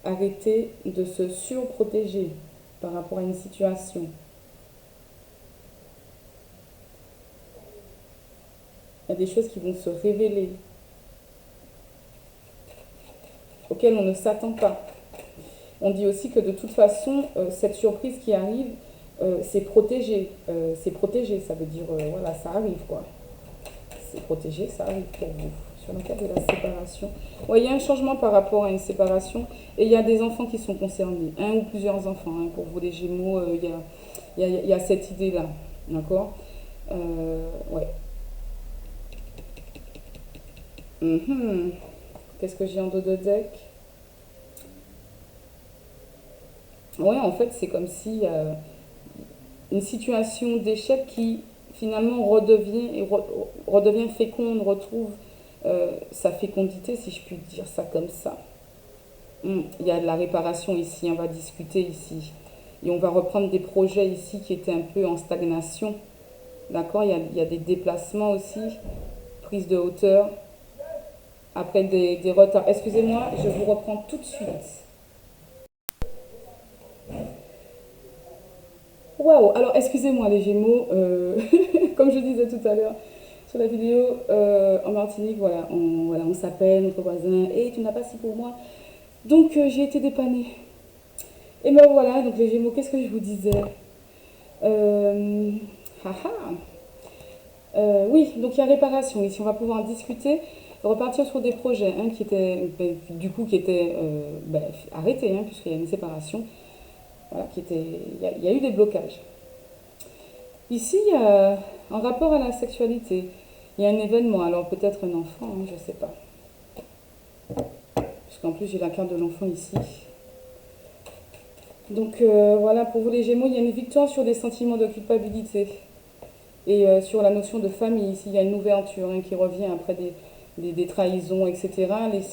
arrêter de se surprotéger par rapport à une situation. Il y a des choses qui vont se révéler, auxquelles on ne s'attend pas. On dit aussi que de toute façon, cette surprise qui arrive, C'est protégé, ça veut dire, voilà, ça arrive quoi. C'est protégé, ça arrive pour vous. Sur le cas de la séparation. Ouais, il y a un changement par rapport à une séparation et il y a des enfants qui sont concernés, un ou plusieurs enfants. Hein. Pour vous les Gémeaux, il y a cette idée-là. D'accord. Ouais. Mhm. Qu'est-ce que j'ai en dos de deck? Ouais, en fait, c'est comme si une situation d'échec qui finalement redevient féconde, retrouve sa fécondité, si je puis dire ça comme ça. Il y a de la réparation ici, on va discuter ici. Et on va reprendre des projets ici qui étaient un peu en stagnation. D'accord. Il y a des déplacements aussi, prise de hauteur, après des retards. Excusez-moi, je vous reprends tout de suite. Waouh, alors excusez-moi les Gémeaux, comme je disais tout à l'heure sur la vidéo, en Martinique, voilà, on s'appelle, notre voisin, et tu n'as pas si pour moi. Donc j'ai été dépannée. Et ben voilà, donc les Gémeaux, qu'est-ce que je vous disais? euh, Haha. Oui, donc il y a réparation ici, on va pouvoir discuter, repartir sur des projets hein, qui étaient, ben, du coup, qui étaient ben, arrêtés, hein, puisqu'il y a une séparation, voilà, il y a eu des blocages. Ici, en rapport à la sexualité, il y a un événement, alors peut-être un enfant, hein, je ne sais pas. Puisqu'en plus, j'ai la carte de l'enfant ici. Donc voilà, pour vous les Gémeaux, il y a une victoire sur des sentiments de culpabilité. Et sur la notion de famille, ici, il y a une ouverture hein, qui revient après des trahisons, etc.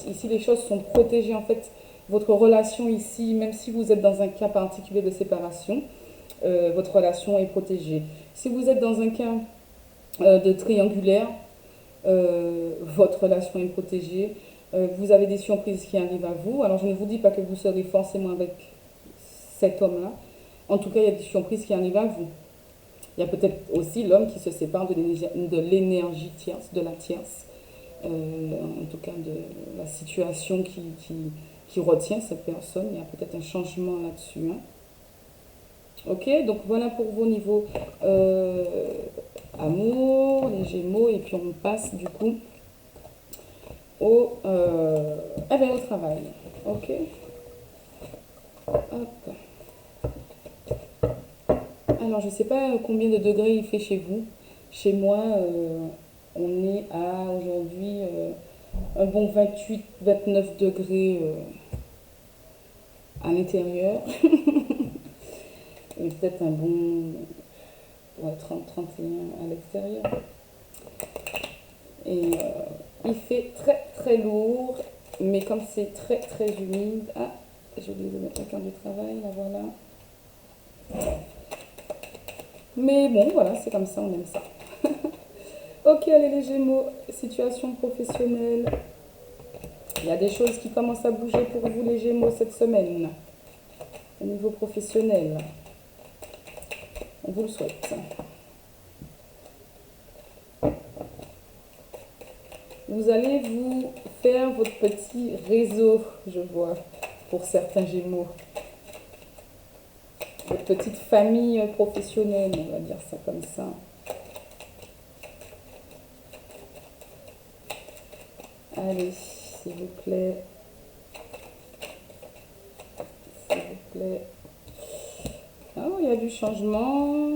Ici, les choses sont protégées. En fait, votre relation ici, même si vous êtes dans un cas particulier de séparation, votre relation est protégée. Si vous êtes dans un cas de triangulaire, votre relation est protégée. Vous avez des surprises qui arrivent à vous. Alors, je ne vous dis pas que vous serez forcément avec cet homme-là. En tout cas, il y a des surprises qui arrivent à vous. Il y a peut-être aussi l'homme qui se sépare de l'énergie tierce, de la tierce, en tout cas de la situation qui retient cette personne. Il y a peut-être un changement là-dessus. Hein. Ok, donc voilà pour vos niveaux amour, les Gémeaux, et puis on passe du coup au travail. Ok, hop. Alors je ne sais pas combien de degrés il fait chez vous. Chez moi, on est à aujourd'hui un bon 28-29 degrés à l'intérieur et peut-être un bon ouais, 30-31 à l'extérieur. Et il fait très très lourd, mais comme c'est très très humide. Ah, j'ai oublié de mettre la carte du travail, là voilà. Mais bon, voilà, c'est comme ça, on aime ça. Ok, allez les Gémeaux, situation professionnelle. Il y a des choses qui commencent à bouger pour vous les Gémeaux cette semaine. Au niveau professionnel, on vous le souhaite. Vous allez vous faire votre petit réseau, je vois, pour certains Gémeaux. Votre petite famille professionnelle, on va dire ça comme ça. Allez, s'il vous plaît. S'il vous plaît. Oh, il y a du changement.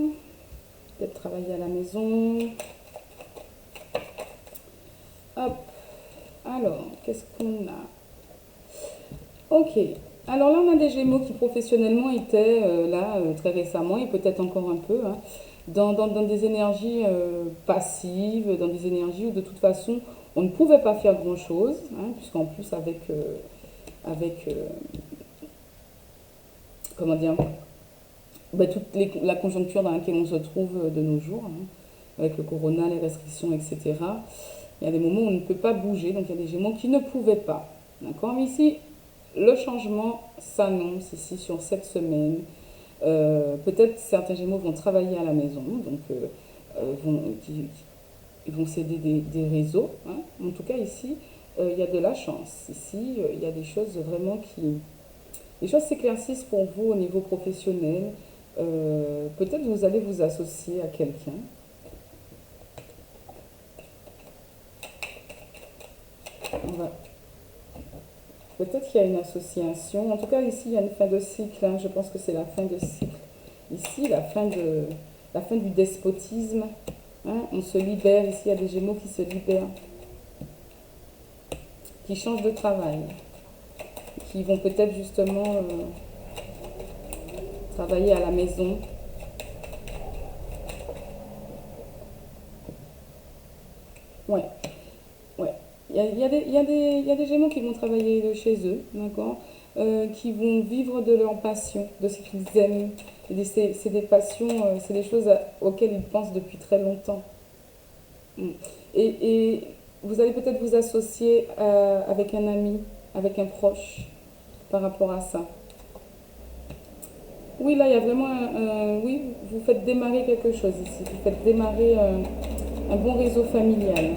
Peut-être travailler à la maison. Hop. Alors, qu'est-ce qu'on a? Ok. Alors là, on a des Gémeaux qui professionnellement étaient là très récemment et peut-être encore un peu hein, dans des énergies passives, dans des énergies où de toute façon on ne pouvait pas faire grand-chose, hein, puisqu'en plus avec comment dire, bah, la conjoncture dans laquelle on se trouve de nos jours, hein, avec le corona, les restrictions, etc. Il y a des moments où on ne peut pas bouger, donc il y a des Gémeaux qui ne pouvaient pas. D'accord. Mais ici, le changement s'annonce ici sur cette semaine. Peut-être certains Gémeaux vont travailler à la maison, donc ils vont s'aider des réseaux. Hein. En tout cas, ici, il y a de la chance. Ici, il y a des choses vraiment qui... Les choses s'éclaircissent pour vous au niveau professionnel. Peut-être vous allez vous associer à quelqu'un. Peut-être qu'il y a une association. En tout cas, ici, il y a une fin de cycle, hein. Je pense que c'est la fin de cycle. Ici, la fin du despotisme, hein. On se libère. Ici, il y a des Gémeaux qui se libèrent, qui changent de travail, qui vont peut-être justement travailler à la maison. Ouais, ouais. Il y a des Gémeaux qui vont travailler de chez eux, d'accord, qui vont vivre de leur passion, de ce qu'ils aiment. C'est des passions, c'est des choses auxquelles ils pensent depuis très longtemps. Mm. Et vous allez peut-être vous associer avec un ami, avec un proche par rapport à ça. Oui, là, il y a vraiment oui, vous faites démarrer quelque chose ici. Vous faites démarrer un bon réseau familial.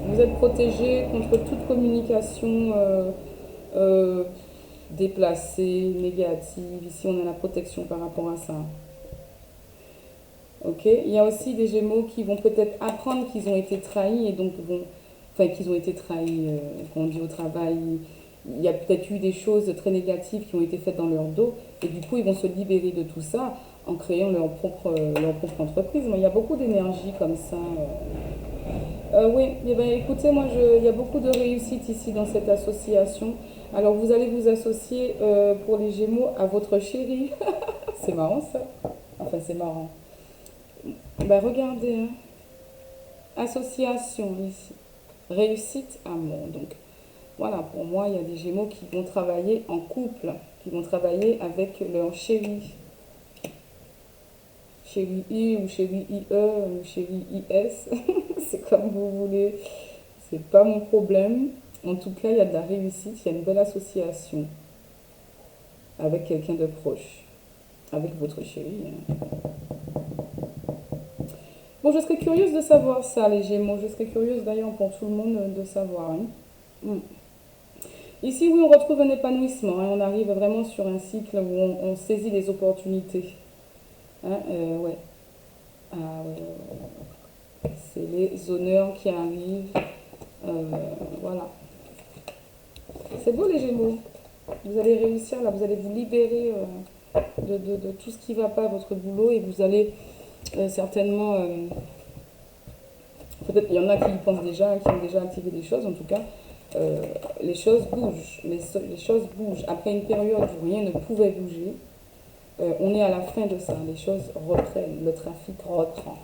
Vous êtes protégé contre toute communication euh, déplacée, négative. Ici, on a la protection par rapport à ça. Ok. Il y a aussi des Gémeaux qui vont peut-être apprendre qu'ils ont été trahis et donc vont, enfin qu'ils ont été trahis. Quand on dit au travail, il y a peut-être eu des choses très négatives qui ont été faites dans leur dos et du coup ils vont se libérer de tout ça en créant leur propre entreprise. Mais il y a beaucoup d'énergie comme ça. Oui, eh ben, écoutez, il y a beaucoup de réussite ici dans cette association. Alors vous allez vous associer pour les Gémeaux à votre chéri. C'est marrant ça. Enfin, c'est marrant. Ben, regardez, hein. Association ici. Réussite, amour. Donc voilà, pour moi, il y a des Gémeaux qui vont travailler en couple, qui vont travailler avec leur chéri. Chéri I ou chéri IE ou chéri IS. C'est comme vous voulez. C'est pas mon problème. En tout cas, il y a de la réussite, il y a une belle association avec quelqu'un de proche, avec votre chéri, hein. Bon, je serais curieuse de savoir ça, les Gémeaux. Je serais curieuse d'ailleurs pour tout le monde de savoir, hein. Mm. Ici, oui, on retrouve un épanouissement, hein. On arrive vraiment sur un cycle où on saisit les opportunités, hein, ouais. Ah, ouais, ouais, ouais. C'est les honneurs qui arrivent. Euh, voilà. C'est beau, les Gémeaux. Vous allez réussir, là, vous allez vous libérer de tout ce qui ne va pas à votre boulot et vous allez certainement, peut-être il y en a qui y pensent déjà, qui ont déjà activé des choses, en tout cas, les choses bougent, les choses bougent. Après une période où rien ne pouvait bouger, on est à la fin de ça, les choses reprennent, le trafic reprend.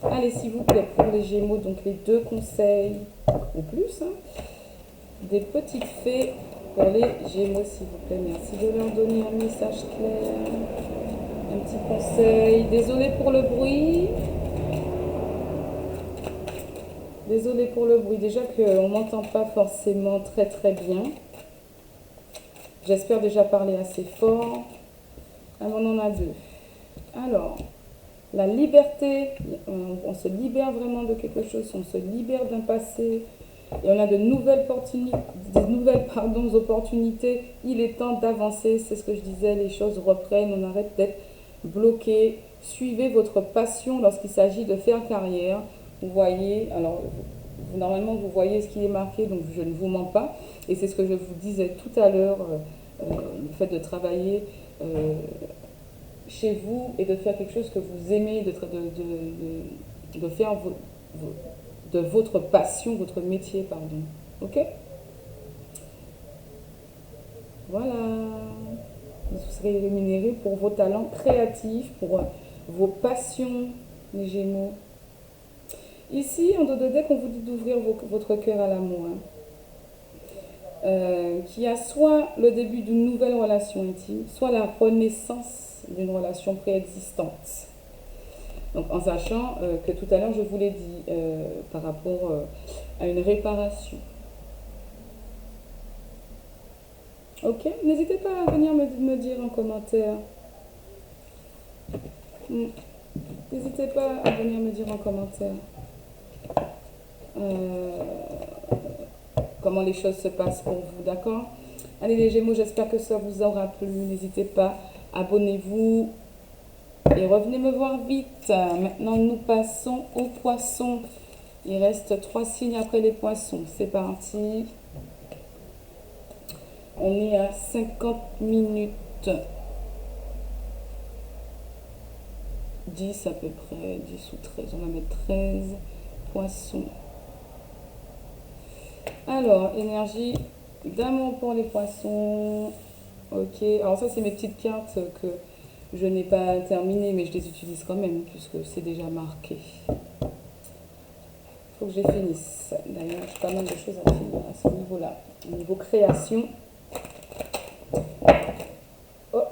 Allez, s'il vous plaît, pour les Gémeaux, donc les deux conseils, ou plus, hein, des petites fées pour les Gémeaux, s'il vous plaît. Merci de leur donner un message clair, un petit conseil. Désolée pour le bruit. Désolée pour le bruit. Déjà qu'on ne m'entend pas forcément très très bien. J'espère déjà parler assez fort. Ah, on en a deux. Alors, la liberté, on se libère vraiment de quelque chose, on se libère d'un passé, et on a de nouvelles opportunités. Il est temps d'avancer, c'est ce que je disais, les choses reprennent, on arrête d'être bloqué. Suivez votre passion lorsqu'il s'agit de faire carrière. Vous voyez, alors normalement vous voyez ce qui est marqué, donc je ne vous mens pas. Et c'est ce que je vous disais tout à l'heure, le fait de travailler chez vous et de faire quelque chose que vous aimez, de faire de votre passion, votre métier, pardon. Ok. Voilà. Vous serez rémunéré pour vos talents créatifs, pour vos passions, les Gémeaux. Ici, en dos de deck, on vous dit d'ouvrir votre cœur à l'amour, hein. Qui a soit le début d'une nouvelle relation intime, soit la renaissance d'une relation préexistante. Donc en sachant que tout à l'heure, je vous l'ai dit par rapport à une réparation. Ok, n'hésitez pas à venir me dire en commentaire. N'hésitez pas à venir me dire en commentaire comment les choses se passent pour vous, d'accord? Allez les Gémeaux, j'espère que ça vous aura plu. N'hésitez pas, abonnez-vous et revenez me voir vite. Maintenant, nous passons aux Poissons. Il reste 3 signes après les Poissons. C'est parti. On est à 50 minutes. 10 à peu près, 10 ou 13. On va mettre 13 Poissons. Alors, énergie d'amour pour les Poissons. Ok, alors ça c'est mes petites cartes que je n'ai pas terminées, mais je les utilise quand même puisque c'est déjà marqué. Il faut que je les finisse. D'ailleurs, j'ai pas mal de choses à finir à ce niveau-là. Au niveau création. Oh,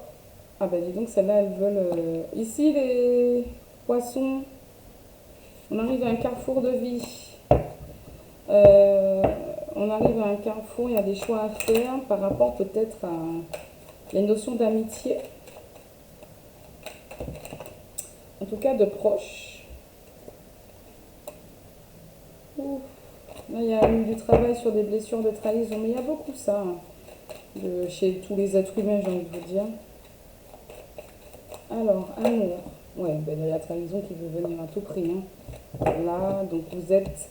ah ben dis donc, celles-là, elles veulent... Ici, les Poissons, on arrive à un carrefour de vie. On arrive à un carrefour, il y a des choix à faire par rapport peut-être à les notions d'amitié. En tout cas, de proches. Ouf. Là, il y a eu du travail sur des blessures de trahison, mais il y a beaucoup ça, chez tous les êtres humains, j'ai envie de vous dire. Alors, amour. Ouais, ben, il y a la trahison qui veut venir à tout prix. Hein. Là, donc vous êtes...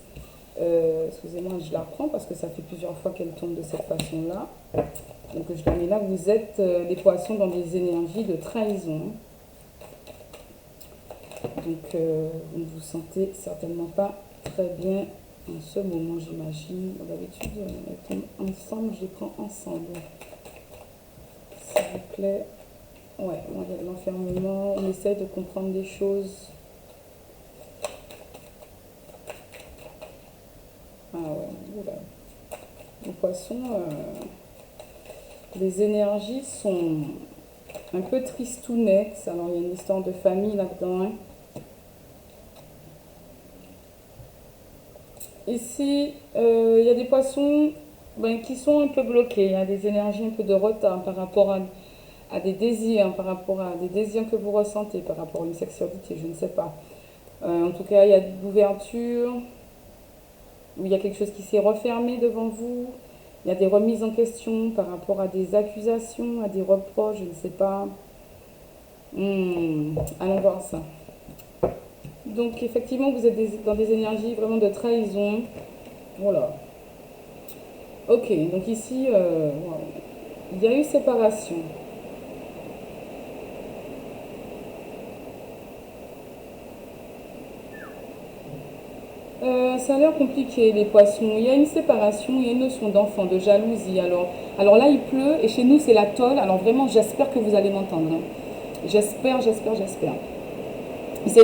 excusez-moi, je la reprends parce que ça fait plusieurs fois qu'elle tombe de cette façon-là. Donc je la mets là. Vous êtes les Poissons dans des énergies de trahison. Donc vous ne vous sentez certainement pas très bien en ce moment, j'imagine. D'habitude, elles tombent ensemble, je les prends ensemble. S'il vous plaît. Ouais, bon, il y a de l'enfermement, on essaye de comprendre des choses. Ah ouais, oula. Les Poissons, les énergies sont un peu tristounettes. Alors il y a une histoire de famille là-dedans. Hein. Ici, il y a des Poissons qui sont un peu bloqués. Il y a des énergies un peu de retard par rapport à des désirs, par rapport à des désirs que vous ressentez, par rapport à une sexualité, je ne sais pas. En tout cas, il y a de l'ouverture, où il y a quelque chose qui s'est refermé devant vous. Il y a des remises en question par rapport à des accusations, à des reproches, je ne sais pas. Allons voir ça. Donc effectivement, vous êtes dans des énergies vraiment de trahison. Voilà. Ok, donc ici, il y a eu séparation. Ça a l'air compliqué, les Poissons. Il y a une séparation, il y a une notion d'enfant, de jalousie. Alors là, il pleut et chez nous, c'est la tôle. Alors vraiment, j'espère que vous allez m'entendre. Hein. J'espère. J'essaie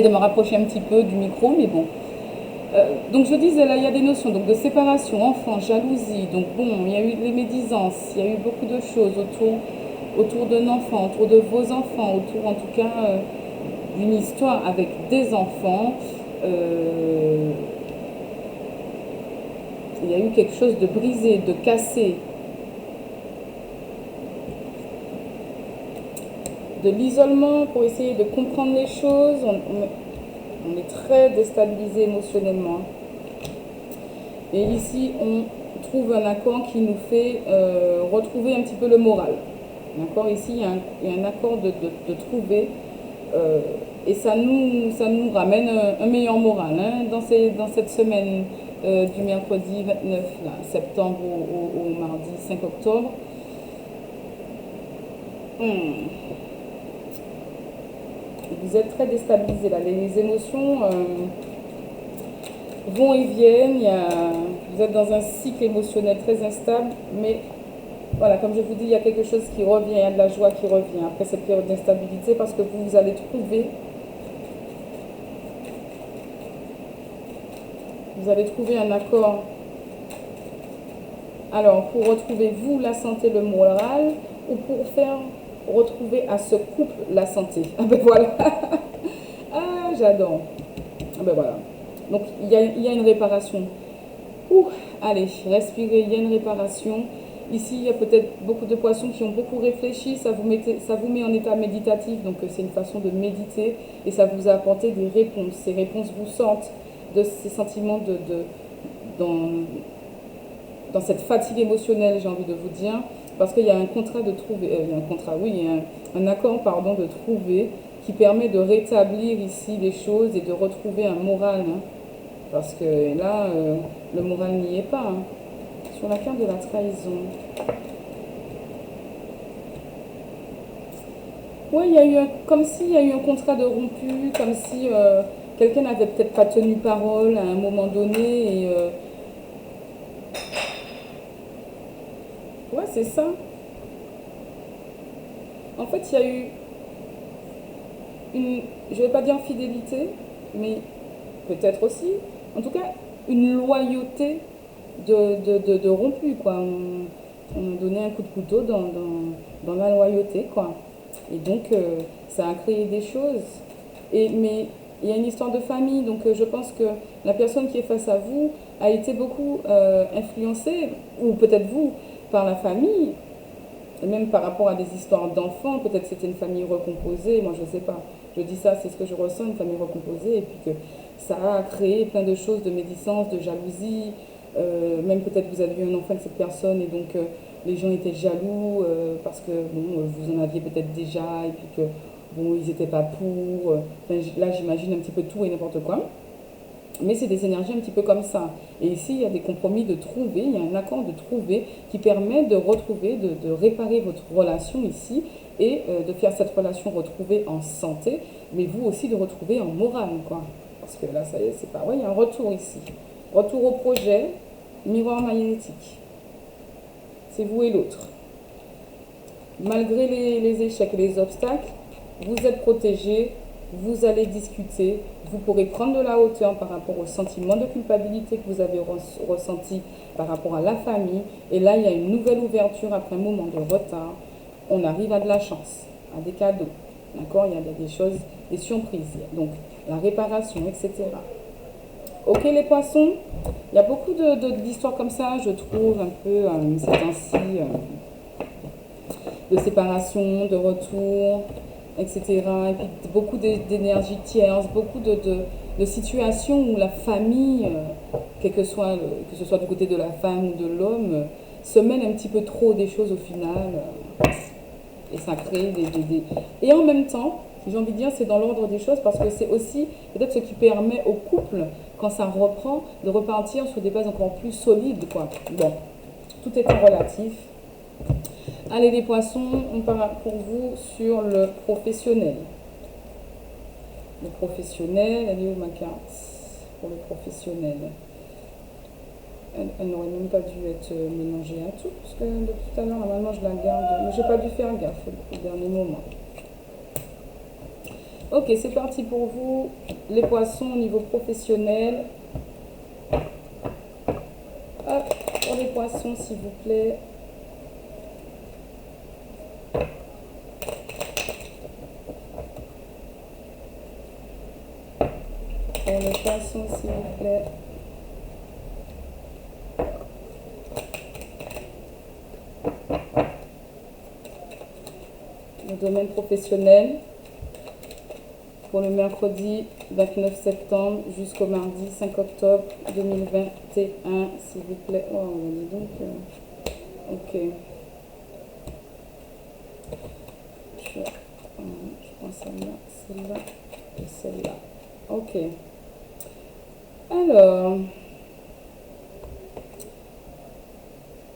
de me rapprocher un petit peu du micro, mais bon. Donc je disais, là, il y a des notions donc, de séparation, enfant, jalousie. Donc bon, il y a eu les médisances, il y a eu beaucoup de choses autour d'un enfant, autour de vos enfants, autour en tout cas d'une histoire avec des enfants. Il y a eu quelque chose de brisé, de cassé, de l'isolement pour essayer de comprendre les choses. On est très déstabilisé émotionnellement. Et ici, on trouve un accord qui nous fait retrouver un petit peu le moral. D'accord. Ici, il y a un accord de trouver. Et ça nous ramène un meilleur moral hein, dans cette semaine du mercredi 29 là, septembre au mardi 5 octobre. Vous êtes très déstabilisé là. Les émotions vont et viennent. Vous êtes dans un cycle émotionnel très instable, mais voilà, comme je vous dis, il y a quelque chose qui revient, il y a de la joie qui revient après cette période d'instabilité parce que vous allez trouver un accord. Alors, pour retrouver vous la santé, le moral, ou pour faire retrouver à ce couple la santé. Ah ben voilà. Ah, j'adore. Ah ben voilà. Donc, il y a une réparation. Allez, respirez, il y a une réparation. Ici, il y a peut-être beaucoup de Poissons qui ont beaucoup réfléchi, ça vous met en état méditatif, donc c'est une façon de méditer et ça vous a apporté des réponses. Ces réponses vous sortent de ces sentiments dans cette fatigue émotionnelle, j'ai envie de vous dire. parce qu'il y a un contrat de trouver, il y a un contrat, oui, il y a un accord, pardon, de trouver qui permet de rétablir ici les choses et de retrouver un moral, hein. Parce que là, le moral n'y est pas, hein. Sur la carte de la trahison. Oui, il y a eu comme s'il y a eu un contrat de rompu, comme si quelqu'un n'avait peut-être pas tenu parole à un moment donné. Et ouais, c'est ça. En fait, il y a eu une, je vais pas dire fidélité, mais peut-être aussi, en tout cas, une loyauté de rompu, quoi. On a donné un coup de couteau dans la loyauté, quoi. Et donc, ça a créé des choses. Mais il y a une histoire de famille, donc je pense que la personne qui est face à vous a été beaucoup influencée, ou peut-être vous, par la famille, et même par rapport à des histoires d'enfants, peut-être c'était une famille recomposée, moi je ne sais pas. Je dis ça, c'est ce que je ressens, une famille recomposée, et puis que ça a créé plein de choses, de médisance, de jalousie, même peut-être vous avez eu un enfant avec cette personne, et donc les gens étaient jaloux, parce que bon, vous en aviez peut-être déjà, et puis que bon, ils n'étaient pas pour. Enfin, là j'imagine un petit peu tout et n'importe quoi. Mais c'est des énergies un petit peu comme ça. Et ici, il y a des compromis de trouver, il y a un accord de trouver qui permet de retrouver, de réparer votre relation ici et de faire cette relation retrouvée en santé, mais vous aussi de retrouver en morale, quoi. Parce que là, ça y est, c'est pas vrai, il y a un retour ici. Retour au projet, miroir magnétique. C'est vous et l'autre. Malgré les échecs et les obstacles, vous êtes protégé, vous allez discuter, vous pourrez prendre de la hauteur par rapport au sentiment de culpabilité que vous avez ressenti par rapport à la famille. Et là, il y a une nouvelle ouverture après un moment de retard. On arrive à de la chance, à des cadeaux. D'accord? Il y a des choses, des surprises. Donc, la réparation, etc. Ok, les poissons, il y a beaucoup d'histoires comme ça, je trouve, un peu ces temps-ci, de séparation, de retour, etc. Et puis beaucoup d'énergie tierce, beaucoup de situations où la famille, quel que soit, que ce soit du côté de la femme ou de l'homme, se mêle un petit peu trop des choses au final. Et ça crée des... Et en même temps, j'ai envie de dire, c'est dans l'ordre des choses parce que c'est aussi peut-être ce qui permet au couple, quand ça reprend, de repartir sur des bases encore plus solides, quoi. Bon, tout est relatif. Allez les poissons, on part pour vous sur le professionnel. Le professionnel, elle est où ma carte pour le professionnel? Elle n'aurait même pas dû être mélangée à tout, parce que de tout à l'heure, normalement, je la garde. Mais j'ai pas dû faire gaffe au dernier moment. Ok, c'est parti pour vous. Les poissons au niveau professionnel. Hop, pour les poissons, s'il vous plaît. Pour les poissons, s'il vous plaît. Le domaine professionnel. Pour le mercredi 29 septembre jusqu'au mardi 5 octobre 2021, s'il vous plaît. Oh, dis donc. Ok. Je prends celle-là, celle-là et celle-là. Ok.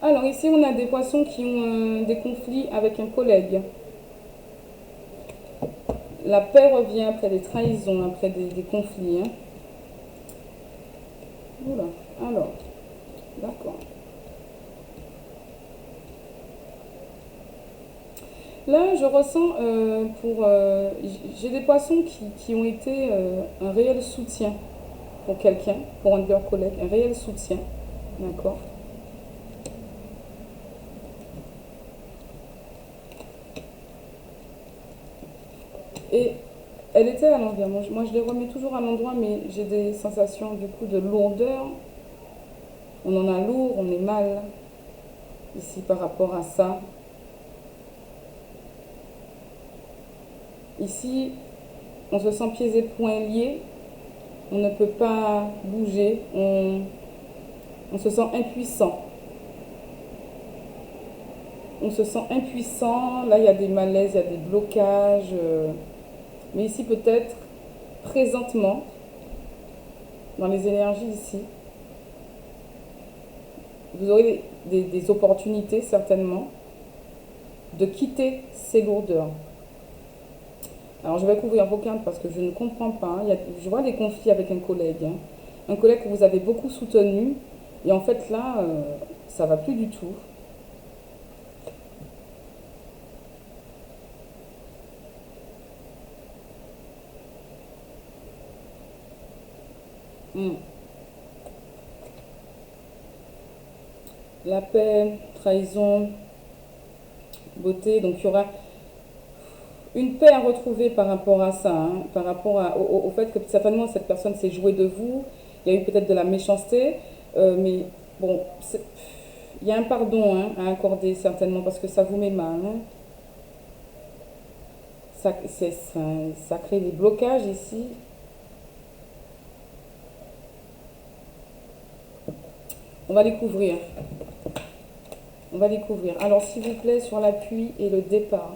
Alors ici, on a des poissons qui ont des conflits avec un collègue. La paix revient après des trahisons, après des conflits. Hein. Oula, alors, d'accord. Là, je ressens j'ai des poissons qui ont été un réel soutien pour quelqu'un, pour un de leurs collègues, un réel soutien. D'accord. Et elle était à l'envers. Moi, je les remets toujours à l'endroit, mais j'ai des sensations du coup de lourdeur. On en a lourd, on est mal ici par rapport à ça. Ici, on se sent pieds et poings liés. On ne peut pas bouger. On se sent impuissant. on se sent impuissant. Là, il y a des malaises, il y a des blocages. Mais ici, peut-être, présentement, dans les énergies ici, vous aurez des opportunités, certainement, de quitter ces lourdeurs. Alors, je vais couvrir vos cartes parce que je ne comprends pas. Je vois des conflits avec un collègue. Hein. Un collègue que vous avez beaucoup soutenu. Et en fait, là, ça va plus du tout. Hmm. La paix, trahison, beauté. Donc, il y aura une paix à retrouver par rapport à ça, hein, par rapport au fait que certainement cette personne s'est jouée de vous. Il y a eu peut-être de la méchanceté, mais bon, il y a un pardon, hein, à accorder certainement parce que ça vous met mal. Hein. Ça crée des blocages ici. On va les couvrir. On va les couvrir. Alors, s'il vous plaît, sur l'appui et le départ.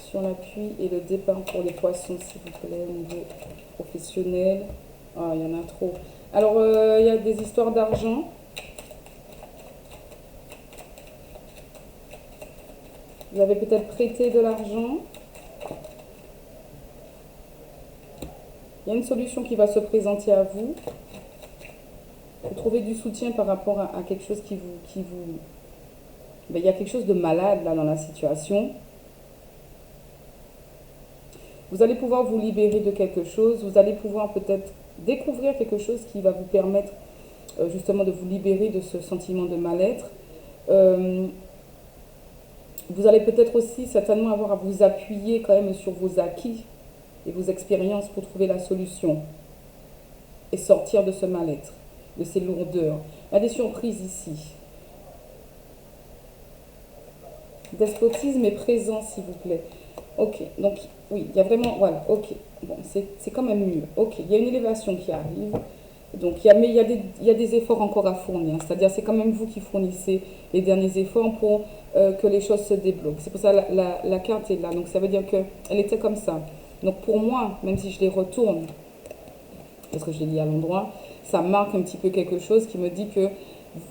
Sur l'appui et le départ pour les poissons, s'il vous plaît, au niveau professionnel. Ah, il y en a trop. Alors, il y a des histoires d'argent. Vous avez peut-être prêté de l'argent. Il y a une solution qui va se présenter à vous. Vous trouvez du soutien par rapport à quelque chose qui vous... Ben, il y a quelque chose de malade là dans la situation. Vous allez pouvoir vous libérer de quelque chose. Vous allez pouvoir peut-être découvrir quelque chose qui va vous permettre justement de vous libérer de ce sentiment de mal-être. Vous allez peut-être aussi certainement avoir à vous appuyer quand même sur vos acquis et vos expériences pour trouver la solution et sortir de ce mal-être, de ces lourdeurs. Il y a des surprises ici. Despotisme est présent, s'il vous plaît. Ok, donc oui, il y a vraiment, voilà, ok. Bon, c'est quand même mieux. Ok, il y a une élévation qui arrive. Donc, mais il y a des efforts encore à fournir. C'est-à-dire, c'est quand même vous qui fournissez les derniers efforts pour que les choses se débloquent. C'est pour ça que la carte est là. Donc, ça veut dire qu'elle était comme ça. Donc, pour moi, même si je les retourne, parce que je l'ai dit à l'endroit, ça marque un petit peu quelque chose qui me dit que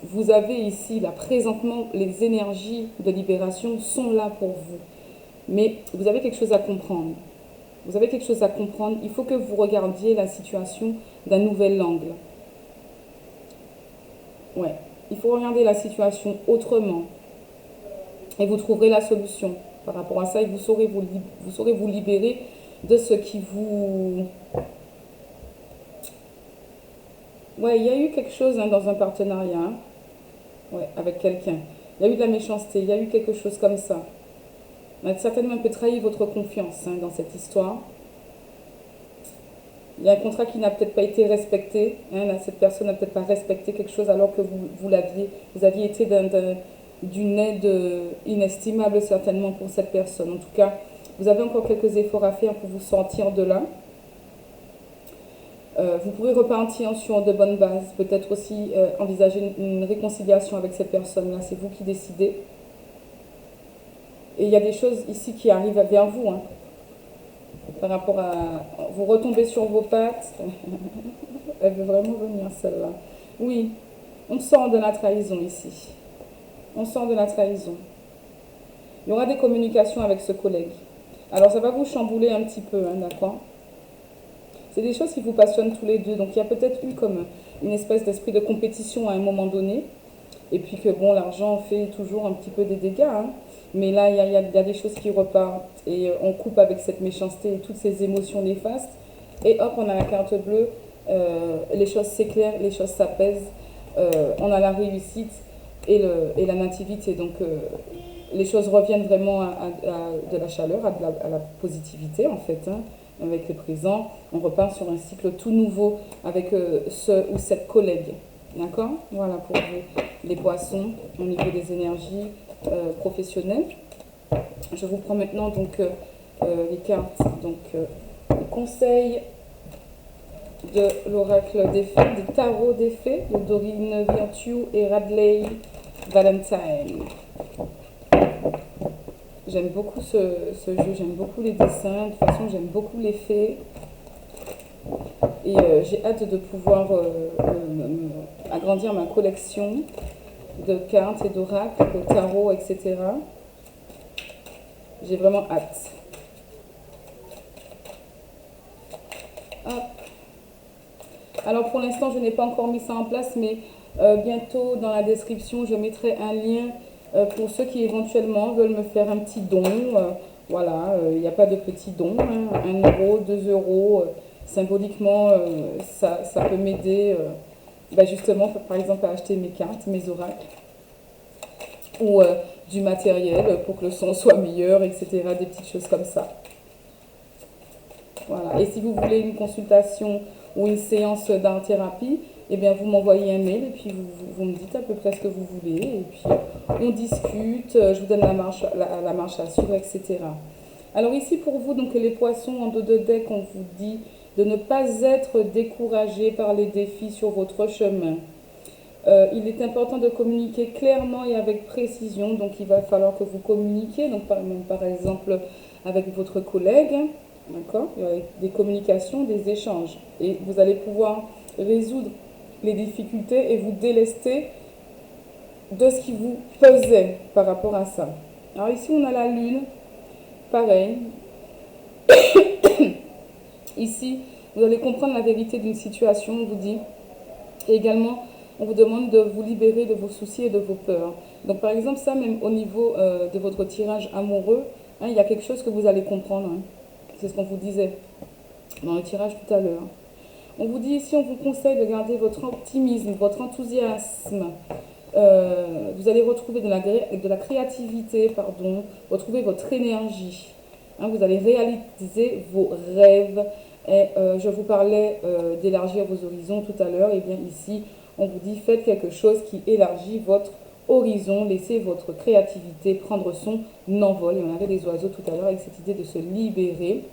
vous avez ici, là, présentement, les énergies de libération sont là pour vous. Mais vous avez quelque chose à comprendre. Vous avez quelque chose à comprendre. Il faut que vous regardiez la situation d'un nouvel angle. Ouais. Il faut regarder la situation autrement. Et vous trouverez la solution par rapport à ça. Et vous saurez vous libérer de ce qui vous... Ouais, il y a eu quelque chose hein, dans un partenariat. Hein, ouais, avec quelqu'un. Il y a eu de la méchanceté. Il y a eu quelque chose comme ça. On a certainement un peu trahi votre confiance hein, dans cette histoire. Il y a un contrat qui n'a peut-être pas été respecté. Hein, là, cette personne n'a peut-être pas respecté quelque chose alors que vous aviez été d'une aide inestimable certainement pour cette personne. En tout cas, vous avez encore quelques efforts à faire pour vous sortir de là. Vous pouvez repartir sur de bonnes bases. Peut-être aussi envisager une réconciliation avec cette personne-là. C'est vous qui décidez. Et il y a des choses ici qui arrivent vers vous. Hein, par rapport à... Vous retombez sur vos pattes. Elle veut vraiment venir, celle-là. Oui, on sort de la trahison ici. On sort de la trahison. Il y aura des communications avec ce collègue. Alors, ça va vous chambouler un petit peu, hein, d'accord? C'est des choses qui vous passionnent tous les deux. Donc, il y a peut-être eu comme une espèce d'esprit de compétition à un moment donné. Et puis que, bon, l'argent fait toujours un petit peu des dégâts. Hein. Mais là, il y a des choses qui repartent. Et on coupe avec cette méchanceté et toutes ces émotions néfastes. Et hop, on a la carte bleue. Les choses s'éclairent, les choses s'apaisent. On a la réussite et la nativité. Donc, les choses reviennent vraiment à de la chaleur, à la positivité, en fait. Hein, avec le présent. On repart sur un cycle tout nouveau avec ce ou cette collègue. D'accord? Voilà pour vous, les poissons, au niveau des énergies professionnelles. Je vous prends maintenant donc les cartes, donc les conseils de l'oracle des fées, des tarots des fées, de Doreen Virtue et Radley Valentine. J'aime beaucoup ce jeu, j'aime beaucoup les dessins, de toute façon j'aime beaucoup les fées. Et j'ai hâte de pouvoir agrandir ma collection de cartes et d'oracles, de tarot, etc. J'ai vraiment hâte. Hop. Alors pour l'instant, je n'ai pas encore mis ça en place, mais bientôt dans la description, je mettrai un lien pour ceux qui éventuellement veulent me faire un petit don. Voilà, il n'y a pas de petit don, hein, 1 euro, 2 euros. Symboliquement, ça peut m'aider justement, par exemple, à acheter mes cartes, mes oracles, ou du matériel pour que le son soit meilleur, etc. Des petites choses comme ça. Voilà. Et si vous voulez une consultation ou une séance d'art-thérapie, eh bien vous m'envoyez un mail et puis vous me dites à peu près ce que vous voulez. Et puis on discute, je vous donne la marche à suivre, etc. Alors ici pour vous, donc les poissons en dos de deck, on vous dit de ne pas être découragé par les défis sur votre chemin. Il est important de communiquer clairement et avec précision, donc il va falloir que vous communiquiez, donc par exemple avec votre collègue, d'accord? Il y aura des communications, des échanges, et vous allez pouvoir résoudre les difficultés et vous délester de ce qui vous pesait par rapport à ça. Alors ici on a la lune, pareil. Ici vous allez comprendre la vérité d'une situation, on vous dit, et également on vous demande de vous libérer de vos soucis et de vos peurs. Donc par exemple, ça même au niveau de votre tirage amoureux, hein, il y a quelque chose que vous allez comprendre. Hein. C'est ce qu'on vous disait dans le tirage tout à l'heure. On vous dit ici, on vous conseille de garder votre optimisme, votre enthousiasme. Vous allez retrouver de la créativité, pardon, retrouver votre énergie. Hein, vous allez réaliser vos rêves. Et je vous parlais d'élargir vos horizons tout à l'heure. Et bien ici, on vous dit faites quelque chose qui élargit votre horizon, laissez votre créativité prendre son envol. Et on avait des oiseaux tout à l'heure avec cette idée de se libérer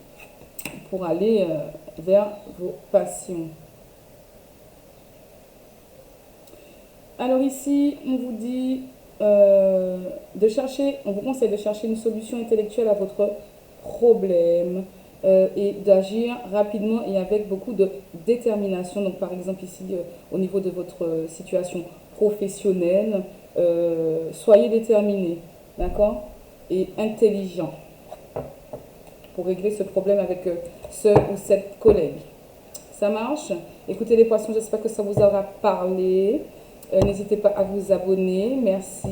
pour aller vers vos passions. Alors ici, on vous dit on vous conseille de chercher une solution intellectuelle à votre problème et d'agir rapidement et avec beaucoup de détermination. Donc par exemple ici, au niveau de votre situation professionnelle, soyez déterminé, d'accord, et intelligent pour régler ce problème avec ce ou cette collègue. Ça marche? Écoutez les poissons, j'espère que ça vous aura parlé. N'hésitez pas à vous abonner. Merci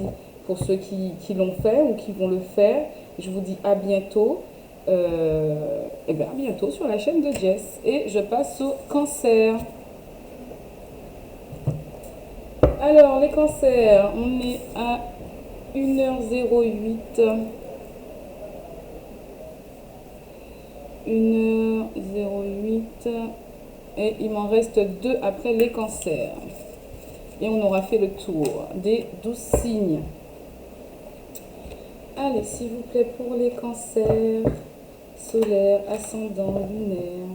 pour ceux qui l'ont fait ou qui vont le faire. Je vous dis à bientôt. Et bien à bientôt sur la chaîne de Jess. Et je passe au cancer. Alors, les cancers, on est à 1h08. 1h08. Et il m'en reste 2 après les cancers. Et on aura fait le tour des 12 signes. Allez, s'il vous plaît, pour les cancers, solaire, ascendant, lunaire.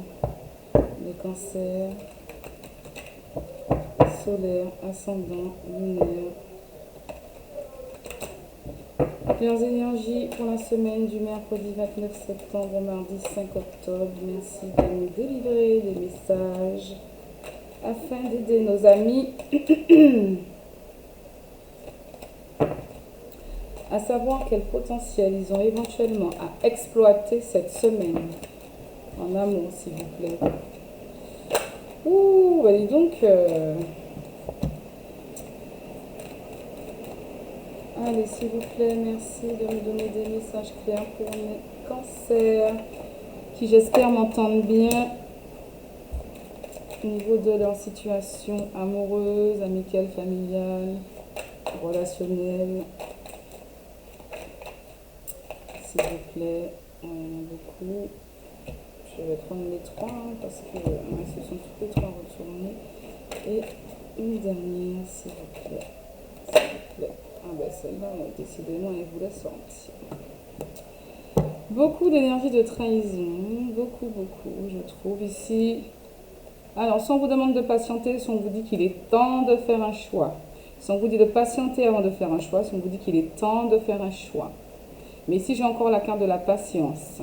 Les cancers, solaire, ascendant, lunaire. Leurs énergies pour la semaine du mercredi 29 septembre au mardi 5 octobre. Merci de nous délivrer des messages afin d'aider nos amis à savoir quel potentiel ils ont éventuellement à exploiter cette semaine. En amour, s'il vous plaît. Ouh, allez donc. Allez, s'il vous plaît, merci de me donner des messages clairs pour mes cancers, qui j'espère m'entendent bien au niveau de leur situation amoureuse, amicale, familiale, relationnelle. S'il vous plaît, il y en a beaucoup. Je vais prendre les 3 parce que ce sont toutes les 3 retournées. Et une dernière, s'il vous plaît. S'il vous plaît. Ah ben celle-là, décidément, elle voulait sortir. Beaucoup d'énergie de trahison. Beaucoup, je trouve ici. Alors, si on vous demande de patienter, si on vous dit qu'il est temps de faire un choix. Si on vous dit de patienter avant de faire un choix, si on vous dit qu'il est temps de faire un choix. Mais ici, j'ai encore la carte de la patience.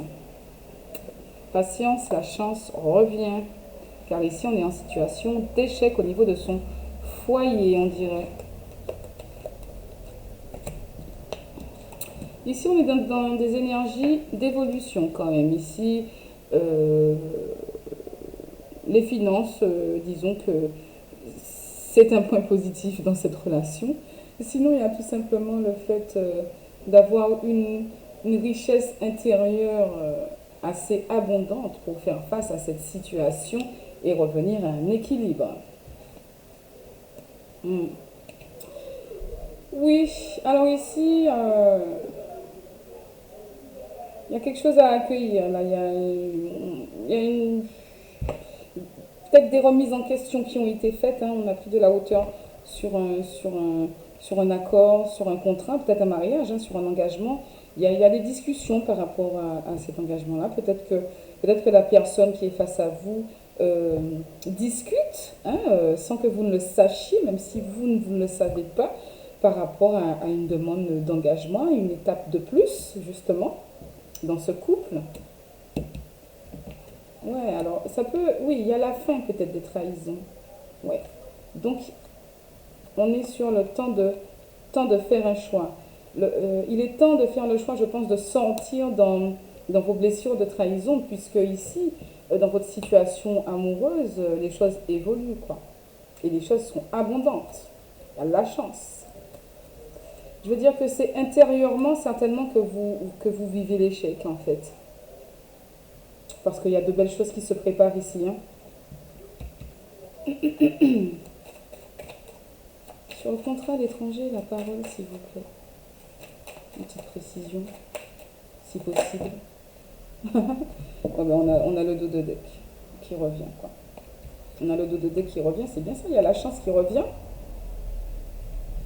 Patience, la chance revient. Car ici, on est en situation d'échec au niveau de son foyer, on dirait. Ici, on est dans des énergies d'évolution quand même. Ici, euh, les finances, disons que c'est un point positif dans cette relation. Sinon, il y a tout simplement le fait d'avoir une richesse intérieure assez abondante pour faire face à cette situation et revenir à un équilibre. Hmm. Oui, alors ici, il y a quelque chose à accueillir. Là. Il y a peut-être des remises en question qui ont été faites. Hein. On a pris de la hauteur sur sur un accord, sur un contrat, peut-être un mariage, hein, sur un engagement. Il y a des discussions par rapport à cet engagement-là. Peut-être que la personne qui est face à vous discute hein, sans que vous ne le sachiez, même si vous ne le savez pas, par rapport à une demande d'engagement, une étape de plus, justement, dans ce couple. Ouais, alors ça peut, oui, il y a la fin peut-être des trahisons. Ouais. Donc, on est sur le temps de faire un choix. Il est temps de faire le choix, je pense, de sortir dans vos blessures de trahison, puisque ici, dans votre situation amoureuse, les choses évoluent, quoi. Et les choses sont abondantes. Il y a de la chance. Je veux dire que c'est intérieurement certainement que vous vivez l'échec, en fait. Parce qu'il y a de belles choses qui se préparent ici. Hein. Sur le contrat d'étranger, la parole, s'il vous plaît. Une petite précision, si possible. Ouais, ben on a le dos de deck qui revient, quoi. On a le dos de deck qui revient, c'est bien ça, il y a la chance qui revient.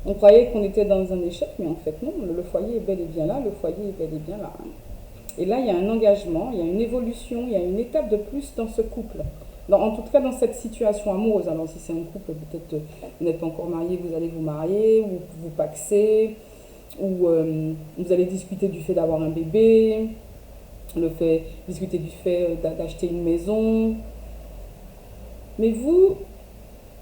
On croyait qu'on était dans un échec, mais en fait non, le foyer est bel et bien là, le foyer est bel et bien là. Hein. Et là, il y a un engagement, il y a une évolution, il y a une étape de plus dans ce couple. En tout cas, dans cette situation amoureuse. Alors, si c'est un couple, peut-être vous n'êtes pas encore marié, vous allez vous marier, ou vous paxez, ou vous allez discuter du fait d'avoir un bébé, discuter du fait d'acheter une maison. Mais vous,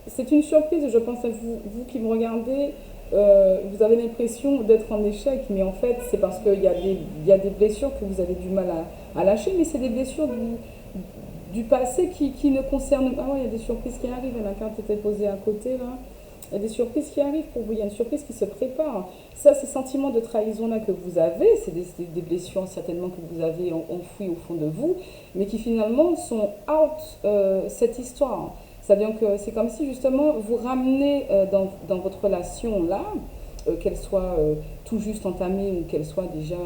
c'est une surprise, je pense à vous qui me regardez, vous avez l'impression d'être en échec, mais en fait, c'est parce qu'il y a des blessures que vous avez du mal à lâcher, mais c'est des blessures du passé qui ne concernent pas. Ah ouais, il y a des surprises qui arrivent, la carte était posée à côté là. Il y a des surprises qui arrivent pour vous, il y a une surprise qui se prépare. Ça, ces sentiments de trahison-là que vous avez, c'est des blessures certainement que vous avez enfouies au fond de vous, mais qui finalement sont out cette histoire. C'est-à-dire que c'est comme si justement vous ramenez dans votre relation là, qu'elle soit tout juste entamée ou qu'elle soit déjà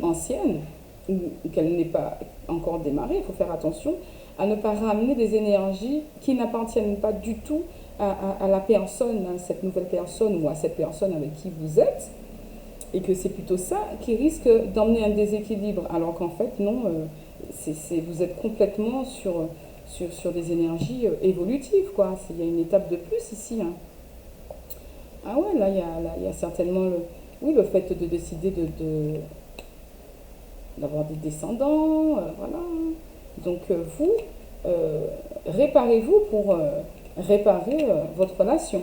ancienne, ou qu'elle n'est pas encore démarrée, il faut faire attention à ne pas ramener des énergies qui n'appartiennent pas du tout à la personne, à cette nouvelle personne ou à cette personne avec qui vous êtes, et que c'est plutôt ça qui risque d'emmener un déséquilibre, alors qu'en fait non, vous êtes complètement sur des énergies évolutives, quoi. Il y a une étape de plus ici. Hein. Ah ouais, il y a certainement oui, le fait de décider d'avoir des descendants, voilà. Donc vous, euh, réparez-vous pour réparer votre relation.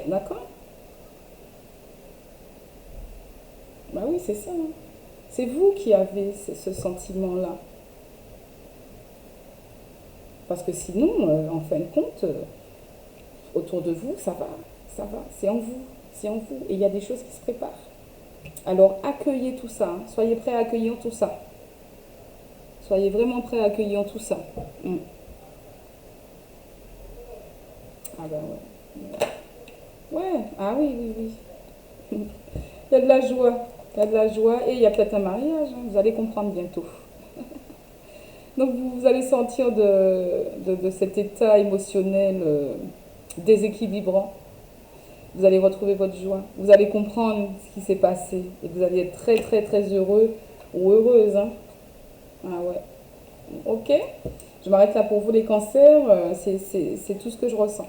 D'accord. Bah oui, c'est ça. Hein. C'est vous qui avez ce sentiment-là. Parce que sinon, en fin de compte, autour de vous, ça va, c'est en vous, c'est en vous. Et il y a des choses qui se préparent. Alors accueillez tout ça, hein. Soyez prêts à accueillir tout ça. Soyez vraiment prêts à accueillir tout ça. Mm. Ah ben ouais. Ouais, ah oui, oui, oui. Il y a de la joie. Il y a de la joie et il y a peut-être un mariage. Hein. Vous allez comprendre bientôt. Donc vous allez sortir de cet état émotionnel déséquilibrant. Vous allez retrouver votre joie. Vous allez comprendre ce qui s'est passé. Et vous allez être très très très heureux ou heureuse. Hein. Ah ouais. Ok. Je m'arrête là pour vous les cancers. C'est tout ce que je ressens.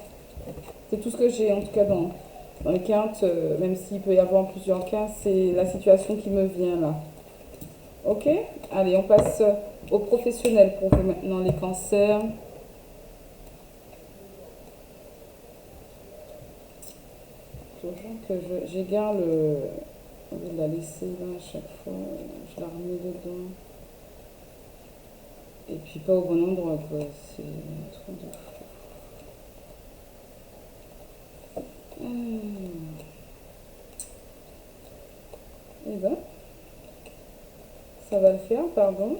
C'est tout ce que j'ai en tout cas Dans les cartes, même s'il peut y avoir plusieurs cas, c'est la situation qui me vient là. Ok? Allez, on passe aux professionnels pour vous maintenant, les cancers. Toujours que j'égare le... Au lieu de la laisser là à chaque fois, je la remets dedans. Et puis pas au bon endroit quoi, c'est trop de fou. Eh ben, ça va le faire, pardon.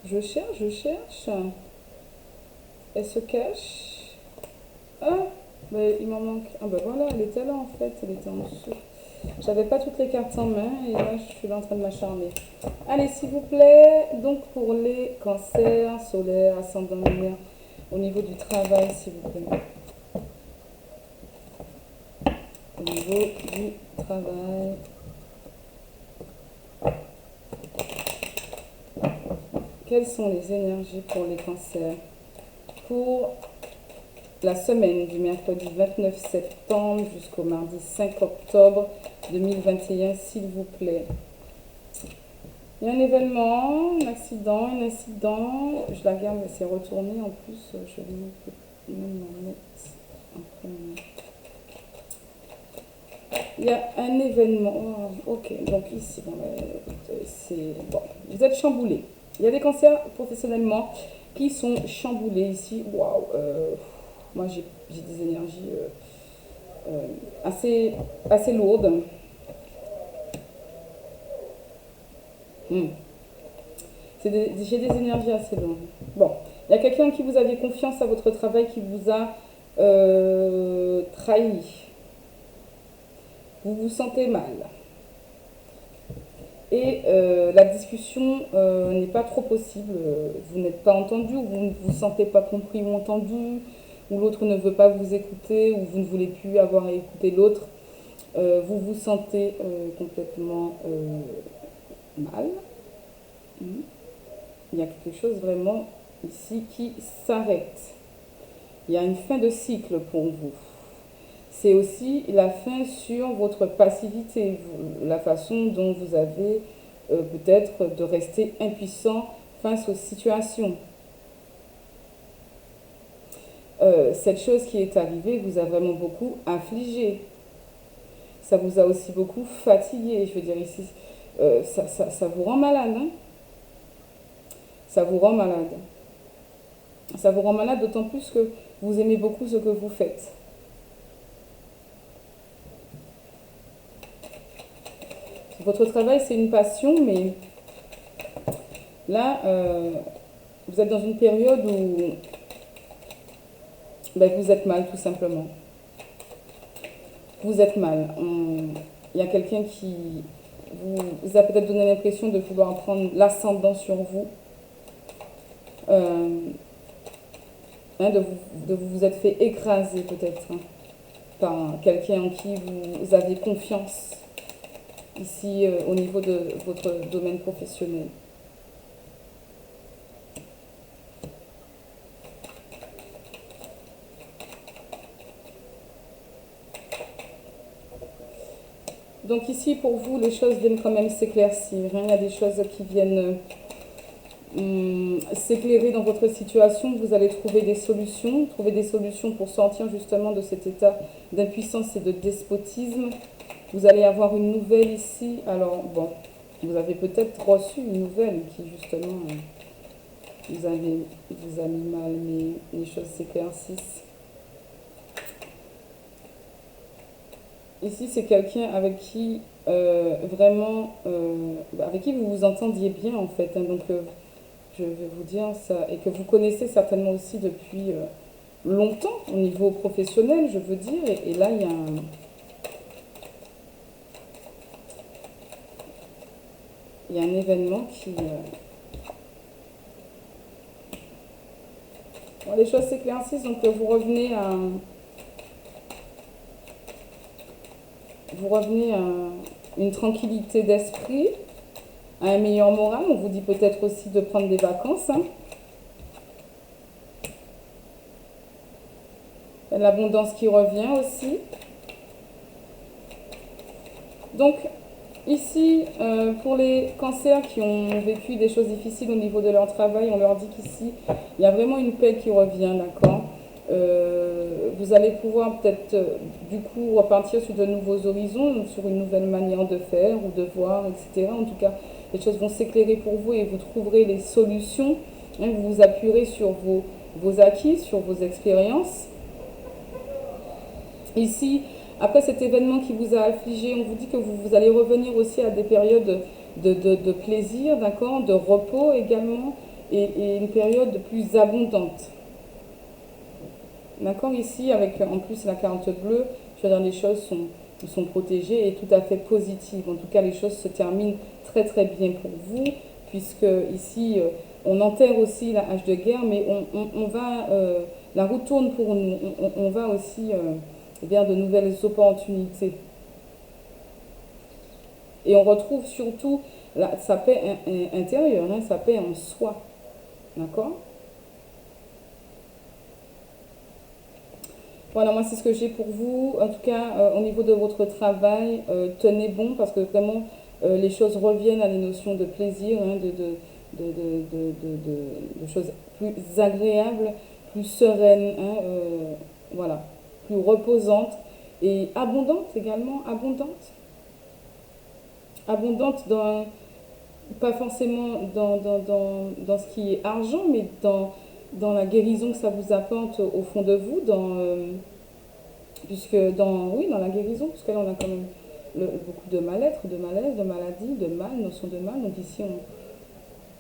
Je cherche, je cherche. Elle se cache. Ah, ben, il m'en manque. Ah ben voilà, elle était là en fait, elle était en dessous. J'avais pas toutes les cartes en main et là je suis là en train de m'acharner. Allez, s'il vous plaît, donc pour les cancers, solaires, ascendant lunaire, au niveau du travail, s'il vous plaît. Au niveau du travail. Quelles sont les énergies pour les cancers pour la semaine du mercredi 29 septembre jusqu'au mardi 5 octobre 2021, s'il vous plaît? Il y a un événement, un accident, je la garde, mais c'est retourné en plus, je vais même la mettre après. Il y a un événement, oh, ok, donc ici, bon, c'est bon, vous êtes chamboulé. Il y a des cancers professionnellement qui sont chamboulés ici, waouh, moi j'ai des énergies assez lourdes. J'ai des énergies assez longues. Bon, il y a quelqu'un qui vous avait confiance à votre travail qui vous a trahi. Vous vous sentez mal. Et la discussion n'est pas trop possible. Vous n'êtes pas entendu, ou vous ne vous sentez pas compris ou entendu, ou l'autre ne veut pas vous écouter, ou vous ne voulez plus avoir à écouter l'autre. Vous vous sentez complètement mal. Il y a quelque chose vraiment ici qui s'arrête. Il y a une fin de cycle pour vous. C'est aussi la fin sur votre passivité, la façon dont vous avez peut-être de rester impuissant face aux situations. Cette chose qui est arrivée vous a vraiment beaucoup affligé. Ça vous a aussi beaucoup fatigué. Je veux dire ici, ça vous rend malade. Hein? Ça vous rend malade. Ça vous rend malade d'autant plus que vous aimez beaucoup ce que vous faites. Votre travail, c'est une passion, mais là, vous êtes dans une période où ben, vous êtes mal, tout simplement. Vous êtes mal. Il y a quelqu'un qui vous a peut-être donné l'impression de vouloir prendre l'ascendant sur vous. De vous être fait écraser peut-être hein, par quelqu'un en qui vous avez confiance ici au niveau de votre domaine professionnel. Donc ici pour vous les choses viennent quand même s'éclaircir. Hein. Il y a des choses qui viennent s'éclairer dans votre situation. Vous allez trouver des solutions pour sortir justement de cet état d'impuissance et de despotisme. Vous allez avoir une nouvelle ici. Alors, bon, vous avez peut-être reçu une nouvelle qui, justement, vous a mis mal, mais les choses s'éclaircissent. Ici, c'est quelqu'un avec qui, avec qui vous vous entendiez bien, en fait. Hein, donc, je vais vous dire ça, et que vous connaissez certainement aussi depuis longtemps, au niveau professionnel, je veux dire. Et là, il y a un événement qui... Bon, les choses s'éclaircissent, donc vous revenez à une tranquillité d'esprit, à un meilleur moral. On vous dit peut-être aussi de prendre des vacances. Hein. l'abondance qui revient aussi. Donc, ici, pour les cancers qui ont vécu des choses difficiles au niveau de leur travail, on leur dit qu'ici, il y a vraiment une paix qui revient, d'accord. Vous allez pouvoir peut-être, du coup, repartir sur de nouveaux horizons, sur une nouvelle manière de faire ou de voir, etc. En tout cas, les choses vont s'éclairer pour vous et vous trouverez les solutions. Hein, vous vous appuierez sur vos acquis, sur vos expériences. Ici, après cet événement qui vous a affligé, on vous dit que vous allez revenir aussi à des périodes de plaisir, d'accord, de repos également, et une période plus abondante. D'accord, ici, avec en plus la carte bleue, je veux dire, les choses sont protégées et tout à fait positives. En tout cas, les choses se terminent très très bien pour vous, puisque ici, on enterre aussi la hache de guerre, mais on va, la route tourne pour nous. On va aussi vers de nouvelles opportunités. Et on retrouve surtout sa paix intérieure, hein, sa paix en soi. D'accord? Voilà, moi c'est ce que j'ai pour vous. En tout cas, au niveau de votre travail, tenez bon parce que vraiment les choses reviennent à des notions de plaisir, hein, de choses plus agréables, plus sereines, hein, voilà, plus reposantes et abondantes également, abondantes. Abondante dans, pas forcément dans ce qui est argent, mais dans la guérison que ça vous apporte au fond de vous, puisque oui, dans la guérison, puisque là on a quand même beaucoup de mal-être, de malaise, de maladie, de mal, notion de mal. Donc ici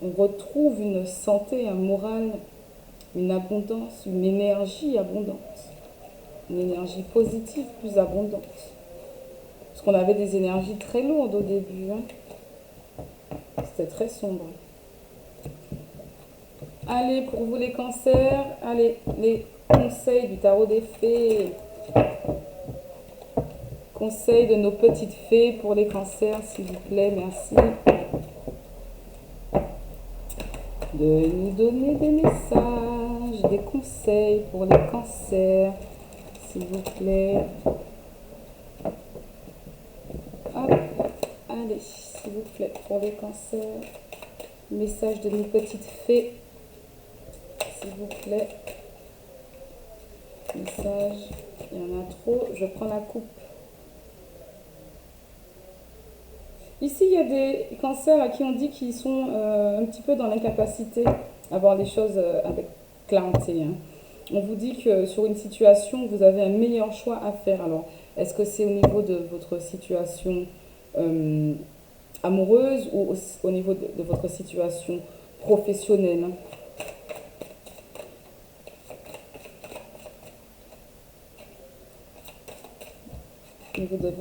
on retrouve une santé, un moral, une abondance, une énergie abondante, une énergie positive plus abondante. Parce qu'on avait des énergies très lourdes au début, hein. C'était très sombre. Allez, pour vous les cancers, allez, les conseils du tarot des fées. Conseils de nos petites fées pour les cancers, s'il vous plaît, merci. De nous donner des messages, des conseils pour les cancers, s'il vous plaît. Hop, allez, s'il vous plaît, pour les cancers. Message de nos petites fées, s'il vous plaît. Message, il y en a trop, je prends la coupe. Ici, il y a des cancers à qui on dit qu'ils sont un petit peu dans l'incapacité à voir les choses avec clarté, hein. On vous dit que sur une situation, vous avez un meilleur choix à faire. Alors, est-ce que c'est au niveau de votre situation amoureuse ou au niveau de votre situation professionnelle? Au niveau de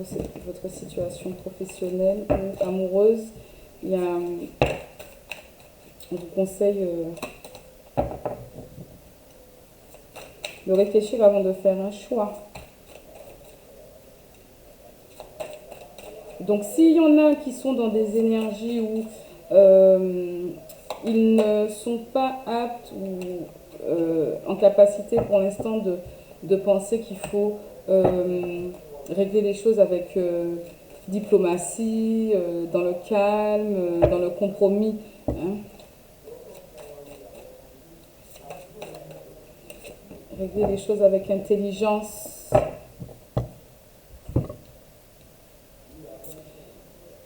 votre situation professionnelle ou amoureuse, il y a, on vous conseille de réfléchir avant de faire un choix. Donc s'il y en a qui sont dans des énergies où ils ne sont pas aptes ou en capacité pour l'instant de penser qu'il faut régler les choses avec diplomatie, dans le calme, dans le compromis, hein. Régler les choses avec intelligence.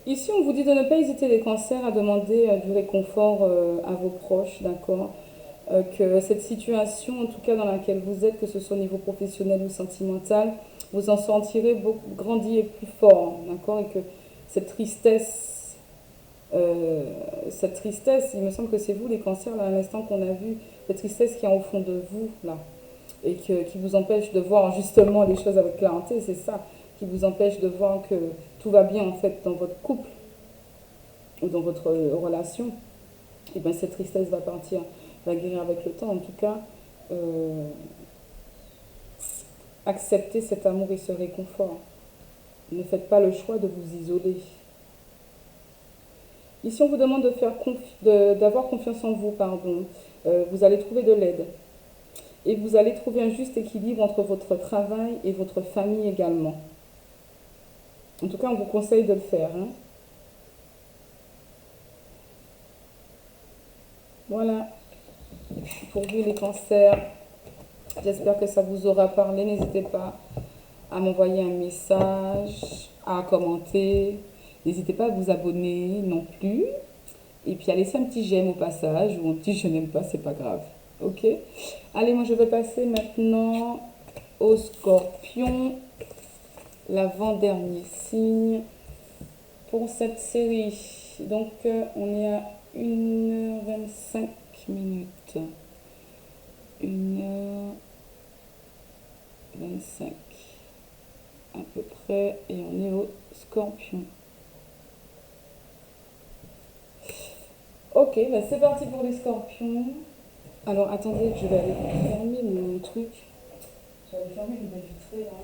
Ici, on vous dit de ne pas hésiter les cancers à demander du réconfort à vos proches, d'accord? Que cette situation, en tout cas dans laquelle vous êtes, que ce soit au niveau professionnel ou sentimental, vous en sentirez beaucoup grandi et plus fort, d'accord? Et que cette tristesse, il me semble que c'est vous les cancers, là, à l'instant qu'on a vu, cette tristesse qui est au fond de vous, là, et qui vous empêche de voir justement les choses avec clarté, c'est ça, qui vous empêche de voir que tout va bien en fait dans votre couple ou dans votre relation. Et bien cette tristesse va partir, va guérir avec le temps. En tout cas, acceptez cet amour et ce réconfort. Ne faites pas le choix de vous isoler. Ici, on vous demande d'avoir confiance en vous, pardon. Vous allez trouver de l'aide. Et vous allez trouver un juste équilibre entre votre travail et votre famille également. En tout cas, on vous conseille de le faire, hein. Voilà, pour vous les cancers. J'espère que ça vous aura parlé. N'hésitez pas à m'envoyer un message, à commenter. N'hésitez pas à vous abonner non plus. Et puis à laisser un petit j'aime au passage ou un petit je n'aime pas, c'est pas grave. Ok? Allez, moi je vais passer maintenant au scorpion, l'avant-dernier signe pour cette série. Donc on est à 1h25 minutes. 1h25 à peu près et on est au scorpion. Ok, bah c'est parti pour les scorpions. Alors attendez, je vais aller fermer mon truc. Je vais aller fermer le belle vitrée là.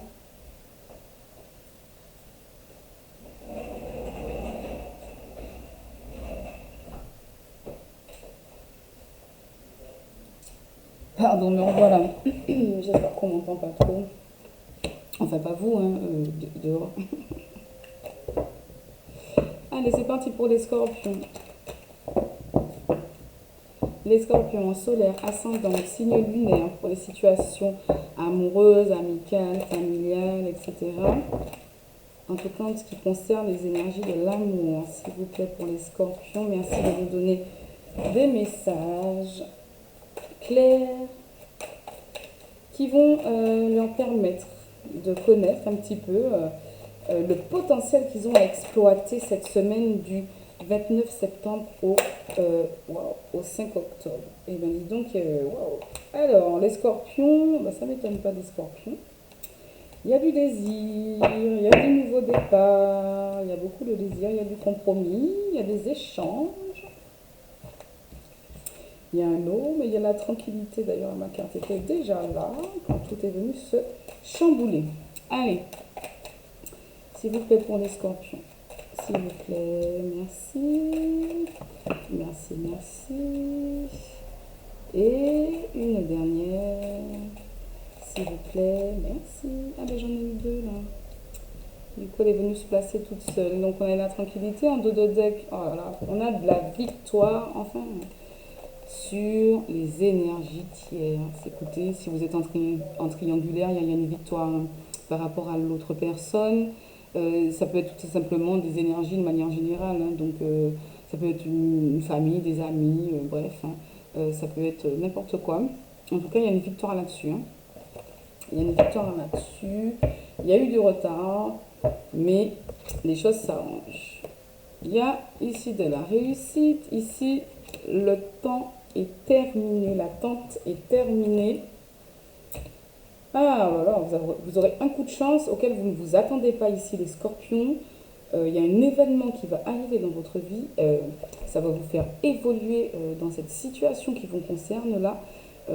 Pardon, mais voilà. J'espère qu'on m'entend pas trop. Enfin, pas vous, hein, dehors. Allez, c'est parti pour les scorpions. Les scorpions solaire, ascendant, signe lunaire pour les situations amoureuses, amicales, familiales, etc. En tout cas, en ce qui concerne les énergies de l'amour, s'il vous plaît, pour les scorpions, merci de nous donner des messages clairs qui vont leur permettre de connaître un petit peu le potentiel qu'ils ont à exploiter cette semaine du 29 septembre au 5 octobre. Et bien dis donc, wow. Alors, les scorpions, bah, ça ne m'étonne pas des scorpions. Il y a du désir, il y a du nouveau départ, il y a beaucoup de désir, il y a du compromis, il y a des échanges. Il y a un eau, mais il y a la tranquillité. D'ailleurs, ma carte était déjà là quand tout est venu se chambouler. Allez, s'il vous plaît pour les scorpions. S'il vous plaît, merci. Merci, merci. Et une dernière. S'il vous plaît, merci. Ah ben j'en ai eu deux là. Du coup, elle est venue se placer toute seule. Donc on a la tranquillité en dodo deck. Oh là là, on a de la victoire, enfin, sur les énergies tierces. Écoutez, si vous êtes en triangulaire, il y a une victoire par rapport à l'autre personne. Ça peut être tout simplement des énergies de manière générale, hein. Donc ça peut être une famille, des amis, bref, hein. Ça peut être n'importe quoi. En tout cas, il y a une victoire là-dessus, hein. Il y a une victoire là-dessus. Il y a eu du retard, mais les choses s'arrangent. Il y a ici de la réussite. Ici, le temps est terminé. L'attente est terminée. Ah, voilà, vous aurez un coup de chance auquel vous ne vous attendez pas ici, les scorpions. Il y a un événement qui va arriver dans votre vie. Ça va vous faire évoluer dans cette situation qui vous concerne là,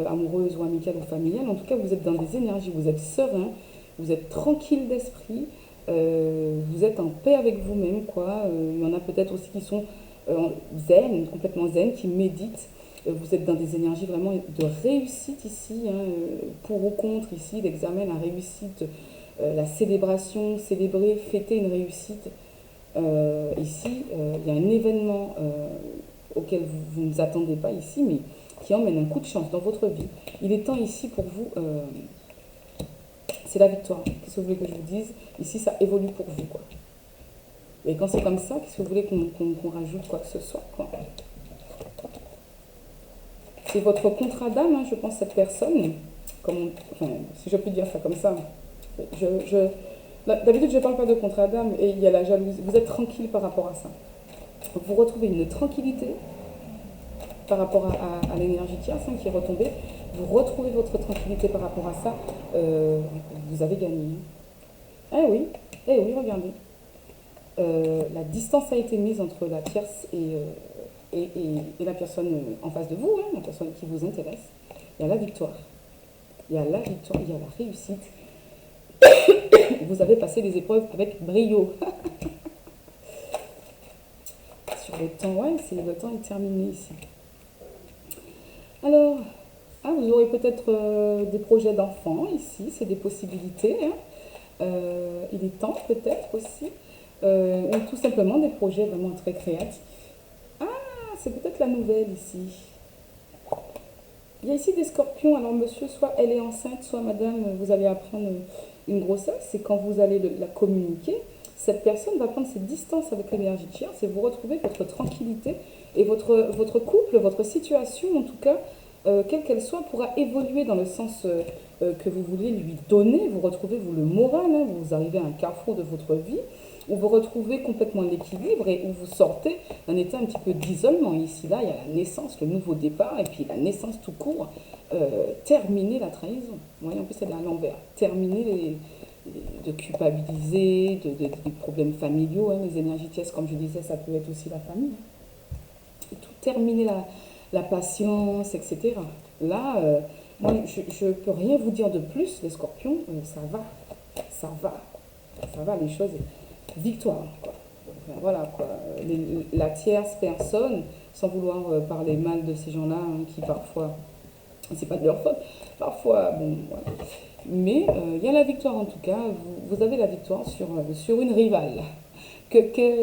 amoureuse ou amicale ou familiale. En tout cas, vous êtes dans des énergies, vous êtes serein, vous êtes tranquille d'esprit, vous êtes en paix avec vous-même, quoi. Il y en a peut-être aussi qui sont zen, complètement zen, qui méditent. Vous êtes dans des énergies vraiment de réussite ici, hein, pour ou contre ici, l'examen, la réussite, la célébration, célébrer, fêter une réussite. Ici, il y a un événement auquel vous ne vous attendez pas ici, mais qui emmène un coup de chance dans votre vie. Il est temps ici pour vous, c'est la victoire. Qu'est-ce que vous voulez que je vous dise? Ici, ça évolue pour vous, quoi. Et quand c'est comme ça, qu'est-ce que vous voulez qu'on rajoute quoi que ce soit, quoi. C'est votre contrat d'âme, hein, je pense, cette personne. Enfin, si je puis dire ça comme ça. D'habitude, je ne parle pas de contrat d'âme et il y a la jalousie. Vous êtes tranquille par rapport à ça. Vous retrouvez une tranquillité par rapport à l'énergie tierce, hein, qui est retombée. Vous retrouvez votre tranquillité par rapport à ça. Vous avez gagné. Eh oui, regardez. La distance a été mise entre la tierce et la personne en face de vous, hein, la personne qui vous intéresse. Il y a la victoire. Il y a la victoire, il y a la réussite. Vous avez passé les épreuves avec brio. Sur le temps, ouais, le temps est terminé ici. Alors, Ah, vous aurez peut-être des projets d'enfants ici, c'est des possibilités, hein. Il est temps peut-être aussi. Ou tout simplement des projets vraiment très créatifs. Ah, c'est peut-être la nouvelle ici. Il y a ici des scorpions. Alors, monsieur, soit elle est enceinte, soit madame, vous allez apprendre une grossesse. Et quand vous allez la communiquer, cette personne va prendre ses distances avec l'énergie de chien. C'est vous retrouver votre tranquillité et votre couple, votre situation, en tout cas, quelle qu'elle soit, pourra évoluer dans le sens que vous voulez lui donner. Vous retrouvez, vous, le moral. Hein, vous arrivez à un carrefour de votre vie où vous retrouvez complètement l'équilibre et où vous sortez d'un état un petit peu d'isolement. Ici, là, il y a la naissance, le nouveau départ, et puis la naissance tout court. Terminer la trahison. Vous voyez, en plus, elle est à l'envers. Terminer de culpabiliser, des problèmes familiaux. Hein, les énergies tièces, comme je disais, ça peut être aussi la famille. Et tout terminer la patience, etc. Là, moi, je ne peux rien vous dire de plus, les scorpions, ça va, ça va, ça va, les choses, victoire, quoi. Enfin, voilà, quoi. La tierce personne, sans vouloir parler mal de ces gens-là, hein, qui parfois, c'est pas de leur faute, parfois, bon, voilà. Mais il y a la victoire en tout cas, vous avez la victoire sur une rivale,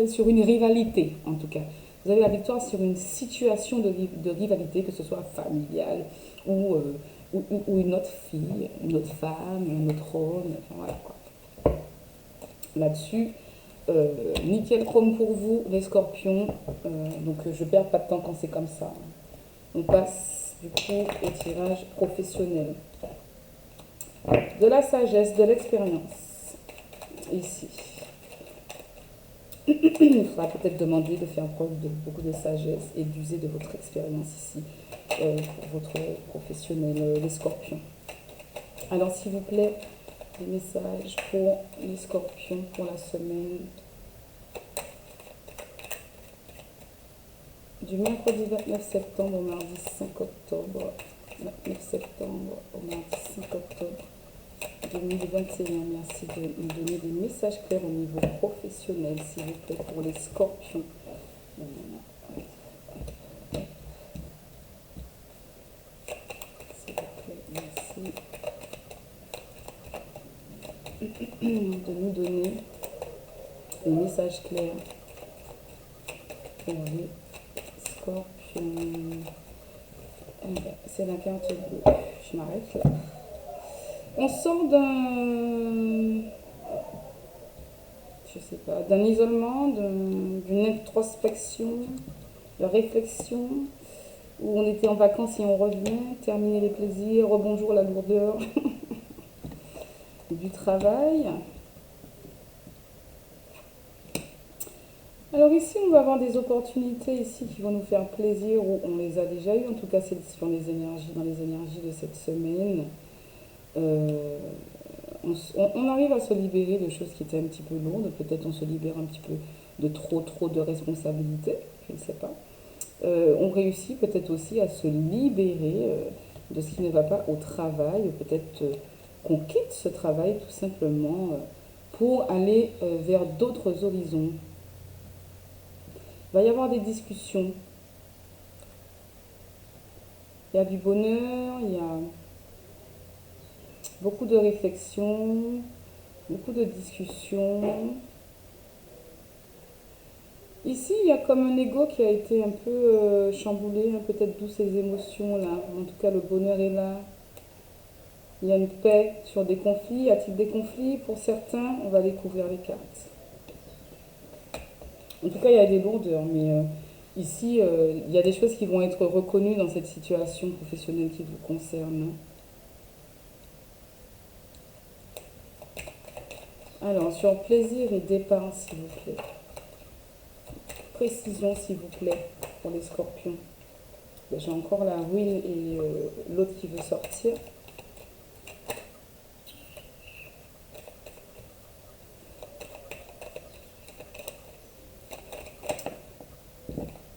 sur une rivalité en tout cas. Vous avez la victoire sur une situation de rivalité, que ce soit familiale ou une autre fille, une autre femme, un autre homme, enfin, voilà quoi. Là-dessus, nickel chrome pour vous, les scorpions. Donc je perds pas de temps quand c'est comme ça. On passe du coup au tirage professionnel. De la sagesse, de l'expérience. Ici. Il faudra peut-être demander de faire preuve de beaucoup de sagesse et d'user de votre expérience ici pour votre professionnel, les scorpions. Alors s'il vous plaît, des messages pour les scorpions pour la semaine du mercredi 29 septembre au mardi 5 octobre. 29 septembre au mardi 5 octobre 2021. Merci de nous donner des messages clairs au niveau professionnel, s'il vous plaît, pour les scorpions. S'il vous plaît, merci de nous donner des messages clairs pour les scorpions. C'est la carte bleue. Je m'arrête là. On sort je sais pas, d'un isolement, d'une introspection, de réflexion, où on était en vacances et on revient, terminer les plaisirs, rebonjour la lourdeur du travail. Alors ici, on va avoir des opportunités ici qui vont nous faire plaisir, ou on les a déjà eues, en tout cas c'est sur les énergies, dans les énergies de cette semaine. On arrive à se libérer de choses qui étaient un petit peu lourdes, peut-être on se libère un petit peu de trop de responsabilités, je ne sais pas. On réussit peut-être aussi à se libérer de ce qui ne va pas au travail, peut-être qu'on quitte ce travail tout simplement pour aller vers d'autres horizons. Il va y avoir des discussions, il y a du bonheur, il y a beaucoup de réflexion, beaucoup de discussions. Ici, il y a comme un ego qui a été un peu chamboulé, hein, peut-être d'où ces émotions-là. En tout cas, le bonheur est là. Il y a une paix sur des conflits. Y a-t-il des conflits? Pour certains, on va découvrir les cartes. En tout cas, il y a des lourdeurs, mais ici, il y a des choses qui vont être reconnues dans cette situation professionnelle qui vous concerne. Alors, sur plaisir et départ, s'il vous plaît. Précision, s'il vous plaît, pour les scorpions. J'ai encore la Will et l'autre qui veut sortir.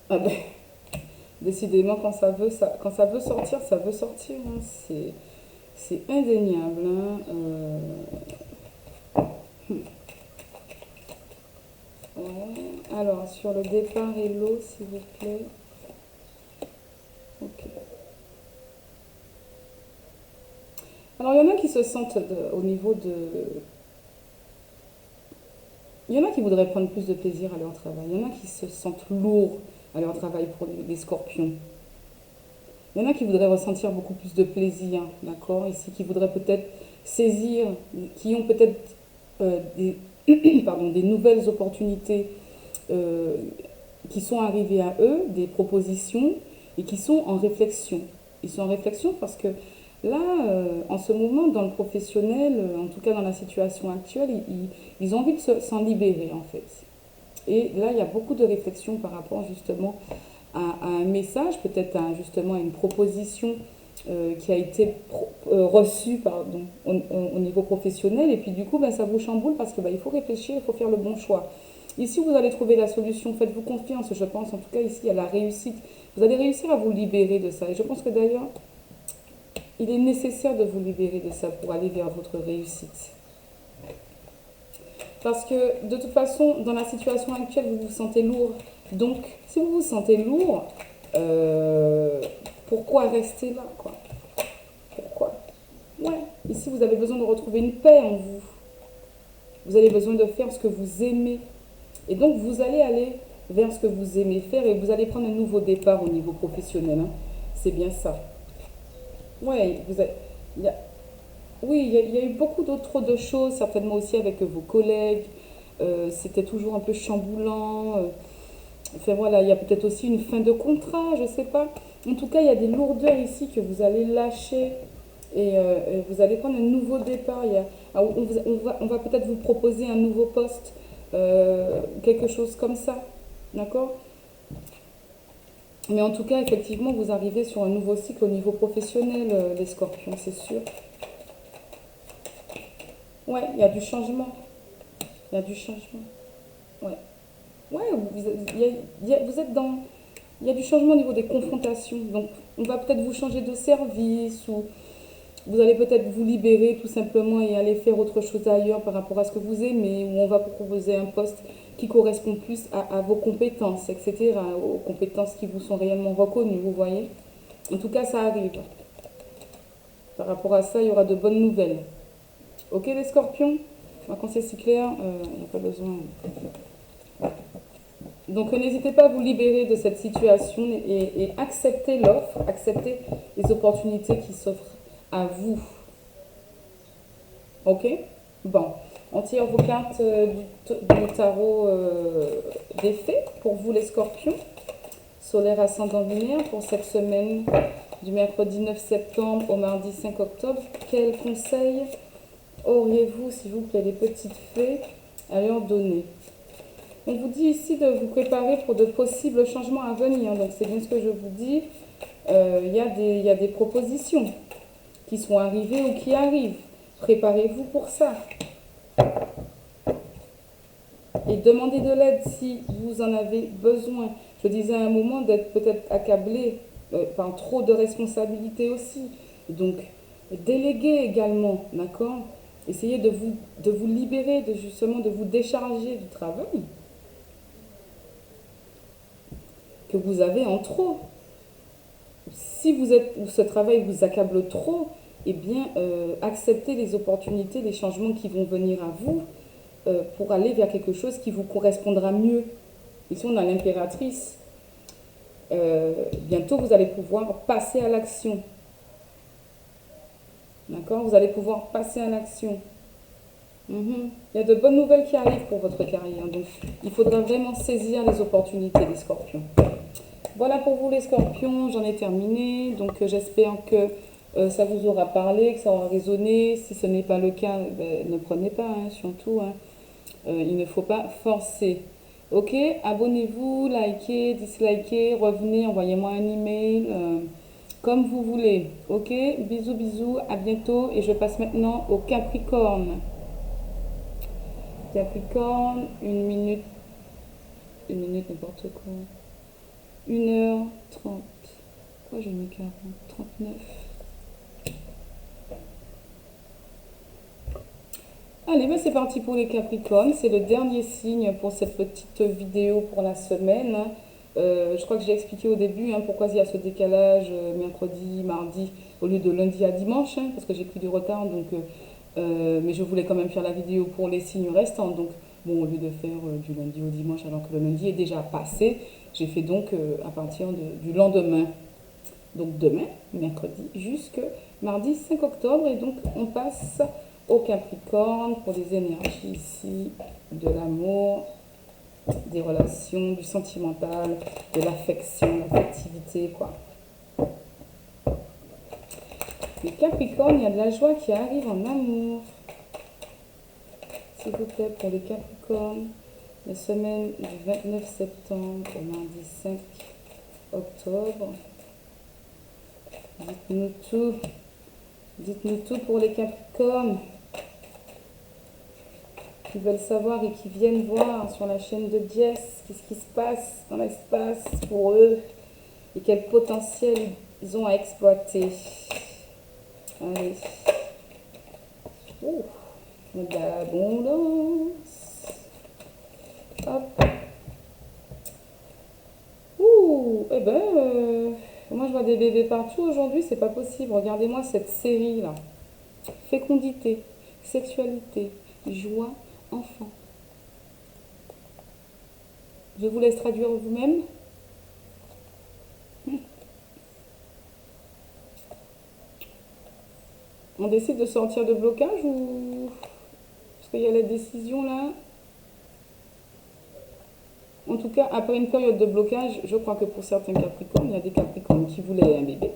Ah ben, décidément, quand ça veut sortir, ça veut sortir. Hein. C'est indéniable. Hein. Ouais. Alors, sur le départ et l'eau, s'il vous plaît. Ok. Alors, il y en a qui se sentent au niveau de... Il y en a qui voudraient prendre plus de plaisir à leur travail. Il y en a qui se sentent lourds à leur travail pour les scorpions. Il y en a qui voudraient ressentir beaucoup plus de plaisir, d'accord? Ici, qui voudraient peut-être saisir, qui ont peut-être des, pardon, des nouvelles opportunités euh, qui sont arrivées à eux, des propositions, et qui sont en réflexion. Ils sont en réflexion parce que là, en ce moment, dans le professionnel, en tout cas dans la situation actuelle, ils ont envie de s'en libérer, en fait. Et là, il y a beaucoup de réflexion par rapport justement à un message, peut-être justement à une proposition qui a été reçue pardon, au niveau professionnel. Et puis du coup, ben, ça vous chamboule parce que ben, il faut réfléchir, il faut faire le bon choix. Ici, vous allez trouver la solution. Faites-vous confiance, je pense. En tout cas, ici, il y a la réussite. Vous allez réussir à vous libérer de ça. Et je pense que d'ailleurs, il est nécessaire de vous libérer de ça pour aller vers votre réussite. Parce que de toute façon, dans la situation actuelle, vous vous sentez lourd. Donc, si vous vous sentez lourd, pourquoi rester là, quoi? Pourquoi? Ouais, ici, vous avez besoin de retrouver une paix en vous. Vous avez besoin de faire ce que vous aimez. Et donc, vous allez aller vers ce que vous aimez faire et vous allez prendre un nouveau départ au niveau professionnel, hein. C'est bien ça. Ouais, il y a, oui, il y a eu beaucoup d'autres choses, certainement aussi avec vos collègues. C'était toujours un peu chamboulant. Enfin voilà, il y a peut-être aussi une fin de contrat, je ne sais pas. En tout cas, il y a des lourdeurs ici que vous allez lâcher et vous allez prendre un nouveau départ. On va peut-être vous proposer un nouveau poste, quelque chose comme ça. D'accord? Mais en tout cas, effectivement, vous arrivez sur un nouveau cycle au niveau professionnel, les scorpions, c'est sûr. Ouais, il y a du changement. Il y a du changement. Ouais. Ouais, vous êtes dans... Il y a du changement au niveau des confrontations. Donc, on va peut-être vous changer de service ou vous allez peut-être vous libérer tout simplement et aller faire autre chose ailleurs par rapport à ce que vous aimez ou on va vous proposer un poste qui correspond plus à vos compétences, etc., aux compétences qui vous sont réellement reconnues, vous voyez. En tout cas, ça arrive. Par rapport à ça, il y aura de bonnes nouvelles. Ok, les scorpions? Quand c'est si clair, il n'y a pas besoin. Donc n'hésitez pas à vous libérer de cette situation et accepter l'offre, accepter les opportunités qui s'offrent à vous. Ok? Bon, on tire vos cartes du tarot des fées pour vous les scorpions. Solaire ascendant lunaire pour cette semaine du mercredi 9 septembre au mardi 5 octobre. Quels conseils auriez-vous, s'il vous plaît, les petites fées, à leur donner? On vous dit ici de vous préparer pour de possibles changements à venir. Donc c'est bien ce que je vous dis. Il y a des propositions qui sont arrivées ou qui arrivent. Préparez-vous pour ça. Et demandez de l'aide si vous en avez besoin. Je disais à un moment d'être peut-être accablé par trop de responsabilités aussi. Donc déléguez également, d'accord? Essayez de vous libérer, justement de vous décharger du travail que vous avez en trop. Si ce travail vous accable trop, eh bien, acceptez les opportunités, les changements qui vont venir à vous pour aller vers quelque chose qui vous correspondra mieux. Ici, on a l'impératrice. Bientôt, vous allez pouvoir passer à l'action. D'accord? Vous allez pouvoir passer à l'action. Il y a de bonnes nouvelles qui arrivent pour votre carrière. Donc, il faudra vraiment saisir les opportunités des scorpions. Voilà pour vous les scorpions, j'en ai terminé. Donc j'espère que ça vous aura parlé, que ça aura résonné. Si ce n'est pas le cas, ben, ne prenez pas, hein, surtout. Hein. Il ne faut pas forcer. Ok, abonnez-vous, likez, dislikez, revenez, envoyez-moi un email, comme vous voulez. Ok, bisous, bisous, à bientôt. Et je passe maintenant au Capricorne. Capricorne, une minute n'importe quoi. 1h30. Pourquoi j'ai mis 40? 39. Allez, ben c'est parti pour les Capricornes. C'est le dernier signe pour cette petite vidéo pour la semaine. Je crois que j'ai expliqué au début, hein, pourquoi il y a ce décalage mercredi, mardi, au lieu de lundi à dimanche, hein, parce que j'ai pris du retard, donc, mais je voulais quand même faire la vidéo pour les signes restants. Donc, bon, au lieu de faire du lundi au dimanche alors que le lundi est déjà passé, j'ai fait donc à partir du lendemain. Donc demain, mercredi, jusque mardi 5 octobre. Et donc on passe au Capricorne pour des énergies ici, de l'amour, des relations, du sentimental, de l'affection, l'affectivité, quoi. Les Capricornes, il y a de la joie qui arrive en amour. S'il vous plaît, pour les Capricornes, la semaine du 29 septembre au mardi 5 octobre. Dites-nous tout. Dites-nous tout pour les Capricornes qui veulent savoir et qui viennent voir sur la chaîne de Jess qu'est-ce qui se passe dans l'espace pour eux et quel potentiel ils ont à exploiter. Allez. Ouh, de l'abondance. Hop. Ouh, eh ben, moi je vois des bébés partout aujourd'hui, c'est pas possible. Regardez-moi cette série là. Fécondité, sexualité, joie, enfant. Je vous laisse traduire vous-même. On décide de sortir de blocage ou... Parce qu'il y a la décision là. En tout cas, après une période de blocage, je crois que pour certains Capricornes, il y a des Capricornes qui voulaient un bébé,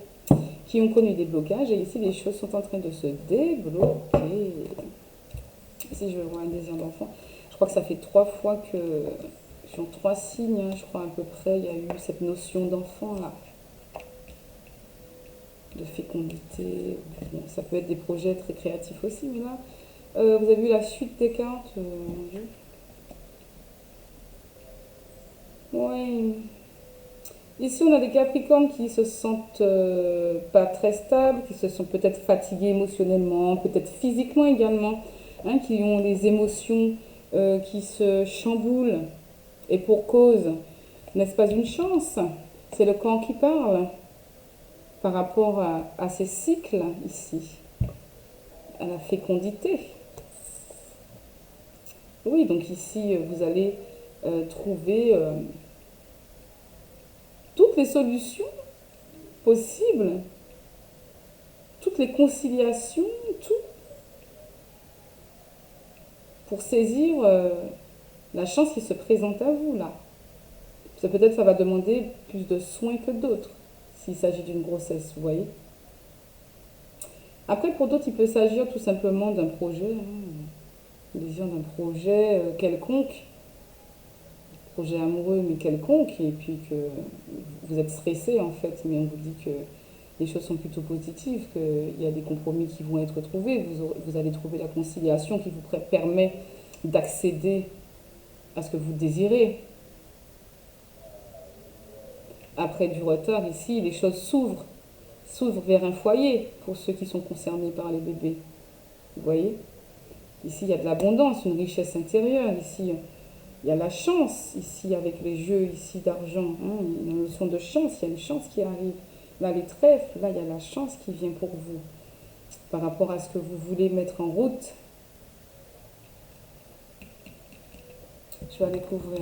qui ont connu des blocages, et ici les choses sont en train de se débloquer. Ici je vois un désir d'enfant. Je crois que ça fait 3 fois que, sur 3 signes, hein, je crois à peu près, il y a eu cette notion d'enfant là, de fécondité. Bon, ça peut être des projets très créatifs aussi, mais là, vous avez vu la suite des cartes. Ouais. Ici, on a des Capricornes qui se sentent pas très stables, qui se sont peut-être fatigués émotionnellement, peut-être physiquement également, hein, qui ont les émotions qui se chamboulent. Et pour cause, n'est-ce pas une chance? C'est le camp qui parle par rapport à ces cycles ici, à la fécondité. Oui, donc ici, vous allez trouver toutes les solutions possibles, toutes les conciliations, tout pour saisir la chance qui se présente à vous là. Peut-être ça va demander plus de soins que d'autres s'il s'agit d'une grossesse, vous voyez. Après, pour d'autres, il peut s'agir tout simplement d'un projet, hein, d'un projet quelconque, projet amoureux mais quelconque, et puis que vous êtes stressé en fait, mais on vous dit que les choses sont plutôt positives, qu'il y a des compromis qui vont être trouvés, vous allez trouver la conciliation qui vous permet d'accéder à ce que vous désirez. Après du retard, ici, les choses s'ouvrent vers un foyer pour ceux qui sont concernés par les bébés. Vous voyez? Ici, il y a de l'abondance, une richesse intérieure. Ici, il y a la chance, ici, avec les jeux ici d'argent. Hein, une notion de chance, il y a une chance qui arrive. Là, les trèfles, là, il y a la chance qui vient pour vous par rapport à ce que vous voulez mettre en route. Je vais aller couvrir.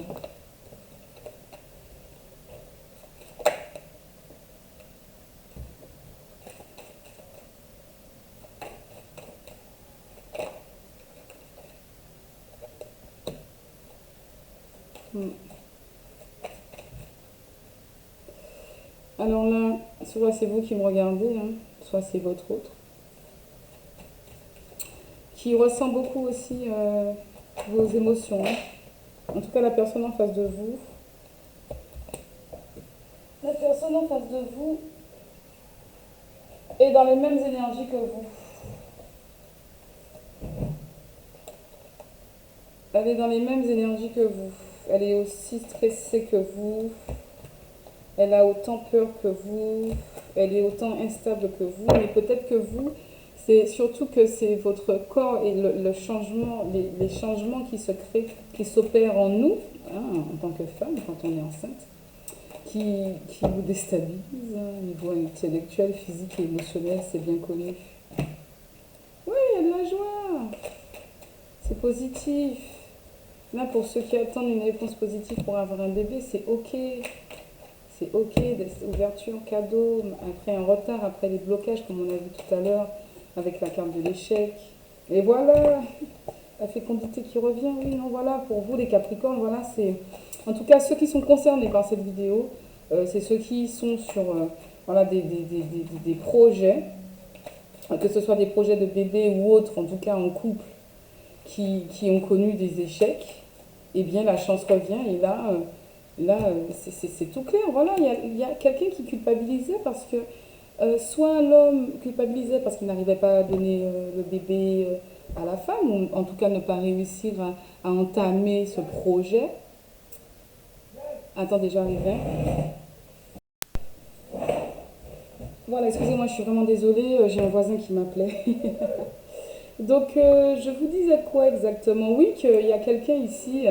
Alors là, soit c'est vous qui me regardez, hein, soit c'est votre autre, qui ressent beaucoup aussi vos émotions. Hein. En tout cas, la personne en face de vous. La personne en face de vous est dans les mêmes énergies que vous. Elle est dans les mêmes énergies que vous. Elle est aussi stressée que vous. Elle a autant peur que vous. Elle est autant instable que vous. Mais peut-être que vous, c'est surtout que c'est votre corps et le changement, les changements qui se créent, qui s'opèrent en nous, hein, en tant que femme, quand on est enceinte. qui vous déstabilise, hein, niveau intellectuel, physique et émotionnel, c'est bien connu. Oui, il y a de la joie, c'est positif. Là, pour ceux qui attendent une réponse positive pour avoir un bébé, c'est ok. C'est ok, des ouvertures, cadeaux, après un retard, après les blocages, comme on a vu tout à l'heure, avec la carte de l'échec. Et voilà, la fécondité qui revient, oui, non, voilà, pour vous les Capricornes, voilà, c'est... En tout cas, ceux qui sont concernés par cette vidéo, c'est ceux qui sont sur voilà, des projets, que ce soit des projets de bébé ou autres, en tout cas en couple, qui ont connu des échecs, eh bien la chance revient et c'est tout clair. Voilà, il y a quelqu'un qui culpabilisait parce que soit l'homme culpabilisait parce qu'il n'arrivait pas à donner le bébé à la femme, ou en tout cas ne pas réussir à entamer ce projet. Attendez, j'arrivais. Voilà, excusez-moi, je suis vraiment désolée, j'ai un voisin qui m'appelait. Donc, je vous disais quoi exactement? Oui, qu'il y a quelqu'un ici,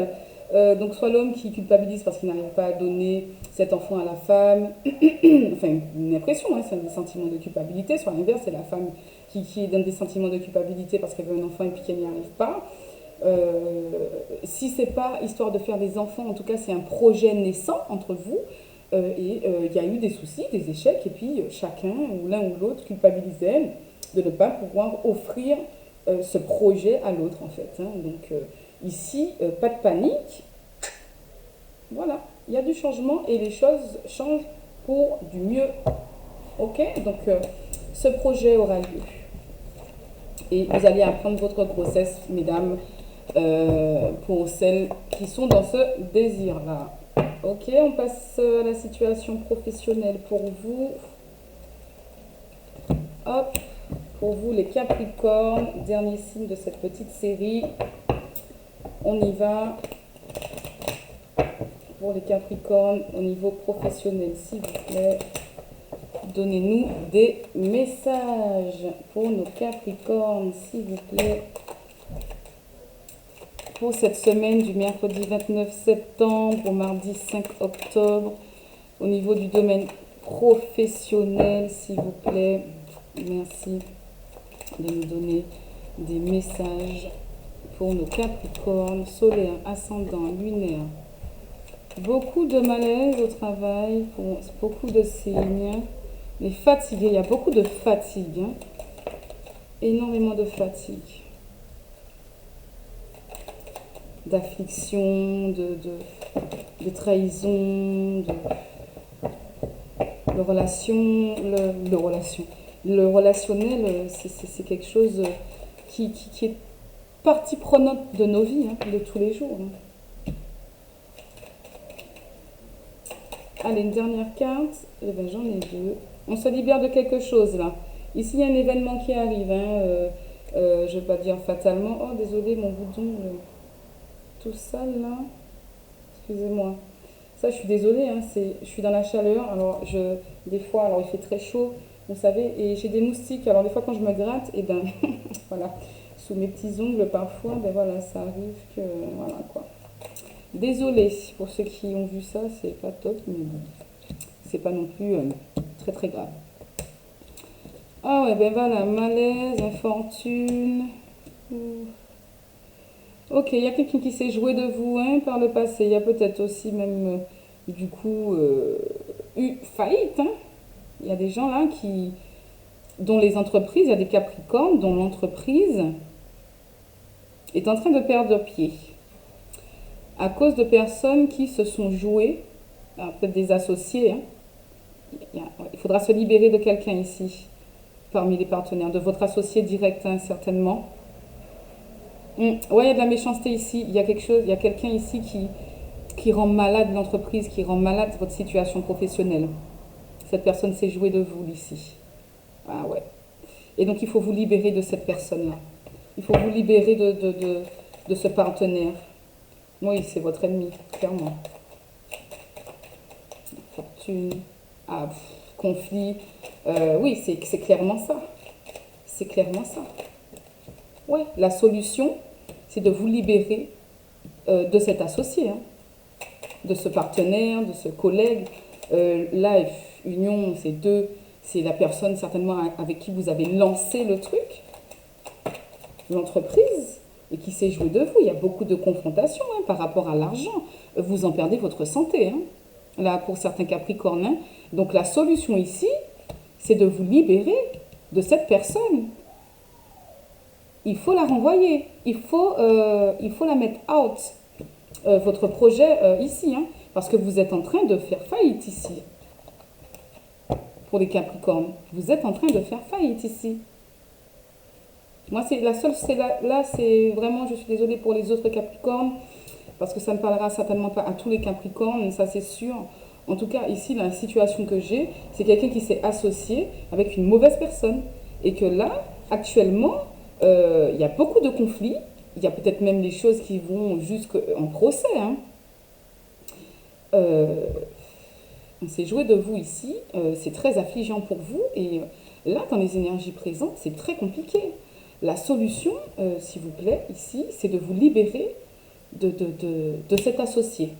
donc soit l'homme qui culpabilise parce qu'il n'arrive pas à donner cet enfant à la femme, enfin une impression, hein, c'est des sentiments de culpabilité, soit l'inverse, c'est la femme qui donne des sentiments de culpabilité parce qu'elle veut un enfant et puis qu'elle n'y arrive pas. Si c'est pas histoire de faire des enfants, en tout cas c'est un projet naissant entre vous, il y a eu des soucis, des échecs, et puis chacun, ou l'un ou l'autre, culpabilisait de ne pas pouvoir offrir ce projet à l'autre en fait, hein. Donc ici, pas de panique, voilà, il y a du changement et les choses changent pour du mieux. Ok, donc ce projet aura lieu et vous allez apprendre votre grossesse, mesdames, pour celles qui sont dans ce désir-là. Ok, on passe à la situation professionnelle pour vous. Hop, pour vous les Capricornes, dernier signe de cette petite série. On y va. Pour les Capricornes, au niveau professionnel, s'il vous plaît, donnez-nous des messages pour nos Capricornes, s'il vous plaît. Pour cette semaine du mercredi 29 septembre au mardi 5 octobre, au niveau du domaine professionnel, s'il vous plaît. Merci de nous donner des messages pour nos Capricornes, solaire, ascendant, lunaire. Beaucoup de malaise au travail, pour beaucoup de signes. Mais fatigué, il y a beaucoup de fatigue, hein. Énormément de fatigue. D'affliction, de trahison, de relation, le relationnel, c'est quelque chose qui est partie prenante de nos vies, hein, de tous les jours, hein. Allez, une dernière carte. Eh ben, j'en ai deux. On se libère de quelque chose, là. Ici, il y a un événement qui arrive, hein. Je ne vais pas dire fatalement. Oh, désolé, mon boudon, tout sale, là. Excusez-moi. Ça, je suis désolée, hein, je suis dans la chaleur. Alors, des fois, alors il fait très chaud, vous savez, et j'ai des moustiques. Alors, des fois, quand je me gratte, et ben, voilà, sous mes petits ongles, parfois, ben voilà, ça arrive que, voilà, quoi. Désolée pour ceux qui ont vu ça, c'est pas top, mais bon, c'est pas non plus très très grave. Ah ouais, ben voilà, malaise, infortune. Ok, il y a quelqu'un qui s'est joué de vous, hein, par le passé. Il y a peut-être aussi même, du coup, eu faillite, hein. Il y a des gens là dont les entreprises, il y a des Capricornes dont l'entreprise est en train de perdre pied à cause de personnes qui se sont jouées, peut-être des associés, hein. Il faudra se libérer de quelqu'un ici, parmi les partenaires, de votre associé direct, hein, certainement. Ouais, il y a de la méchanceté ici. Il y a quelque chose, il y a quelqu'un ici qui rend malade l'entreprise, qui rend malade votre situation professionnelle. Cette personne s'est jouée de vous ici. Ah ouais. Et donc il faut vous libérer de cette personne-là. Il faut vous libérer de ce partenaire. Oui, c'est votre ennemi, clairement. Fortune, conflit. Oui, c'est clairement ça. C'est clairement ça. Ouais, la solution, c'est de vous libérer de cet associé, hein, de ce partenaire, de ce collègue. Life, union, c'est deux, c'est la personne certainement avec qui vous avez lancé le truc, l'entreprise, et qui s'est joué de vous. Il y a beaucoup de confrontations hein, par rapport à l'argent. Vous en perdez votre santé, hein, là pour certains Capricornes. Hein. Donc la solution ici, c'est de vous libérer de cette personne. Il faut la renvoyer, il faut la mettre out, votre projet ici, hein, parce que vous êtes en train de faire faillite ici. Pour les Capricornes, vous êtes en train de faire faillite ici. Moi, c'est la seule, là, c'est vraiment, je suis désolée pour les autres Capricornes, parce que ça ne parlera certainement pas à tous les Capricornes, ça c'est sûr. En tout cas, ici, la situation que j'ai, c'est quelqu'un qui s'est associé avec une mauvaise personne. Et que là, actuellement, il y a beaucoup de conflits. Il y a peut-être même des choses qui vont jusqu'en procès. Hein. On s'est joué de vous ici. C'est très affligeant pour vous. Et là, dans les énergies présentes, c'est très compliqué. La solution, s'il vous plaît, ici, c'est de vous libérer de cet associé.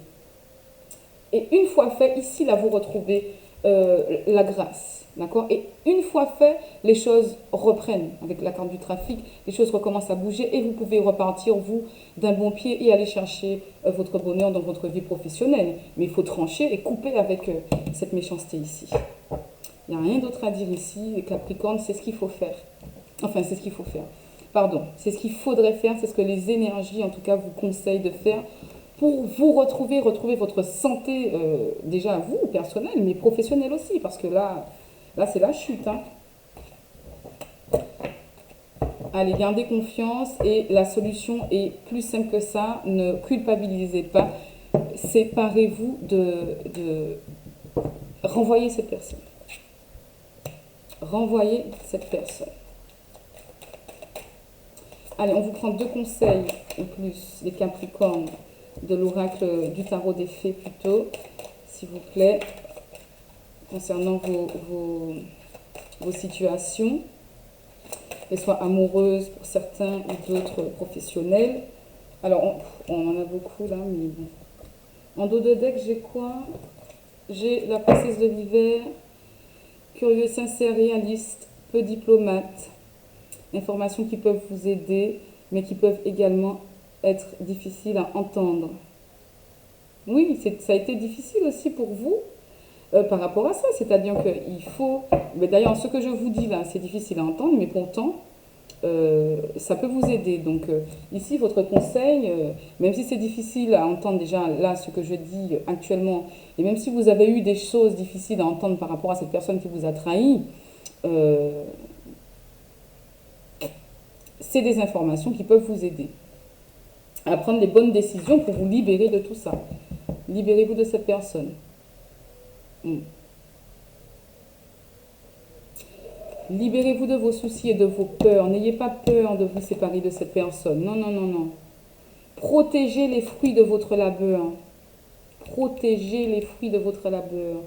Et une fois fait, ici, là, vous retrouvez la grâce. D'accord. Et une fois fait, les choses reprennent avec la carte du trafic, les choses recommencent à bouger et vous pouvez repartir, vous, d'un bon pied et aller chercher votre bonheur dans votre vie professionnelle. Mais il faut trancher et couper avec cette méchanceté ici. Il n'y a rien d'autre à dire ici. Les Capricornes, c'est ce qu'il faut faire. Enfin, c'est ce qu'il faut faire. Pardon, c'est ce qu'il faudrait faire, c'est ce que les énergies, en tout cas, vous conseillent de faire pour vous retrouver votre santé, déjà vous, personnelle, mais professionnelle aussi, parce que là c'est la chute. Hein. Allez, gardez confiance et la solution est plus simple que ça. Ne culpabilisez pas. Séparez-vous de renvoyer cette personne. Renvoyez cette personne. Allez, on vous prend 2 conseils en plus, les Capricornes, de l'oracle du tarot des fées plutôt, s'il vous plaît, concernant vos situations, qu'elles soient amoureuses pour certains ou d'autres professionnels. Alors, on en a beaucoup là, mais bon. En dos de deck, j'ai quoi? J'ai la princesse de l'hiver, curieux, sincère, réaliste, peu diplomate, informations qui peuvent vous aider, mais qui peuvent également être difficiles à entendre. Oui, ça a été difficile aussi pour vous par rapport à ça. C'est-à-dire qu'il faut... D'ailleurs, ce que je vous dis là, c'est difficile à entendre, mais pourtant, ça peut vous aider. Donc ici, votre conseil, même si c'est difficile à entendre déjà là, ce que je dis actuellement, et même si vous avez eu des choses difficiles à entendre par rapport à cette personne qui vous a trahi, c'est des informations qui peuvent vous aider à prendre les bonnes décisions pour vous libérer de tout ça. Libérez-vous de cette personne. Libérez-vous de vos soucis et de vos peurs. N'ayez pas peur de vous séparer de cette personne. Non, non, non, non. Protégez les fruits de votre labeur. Protégez les fruits de votre labeur.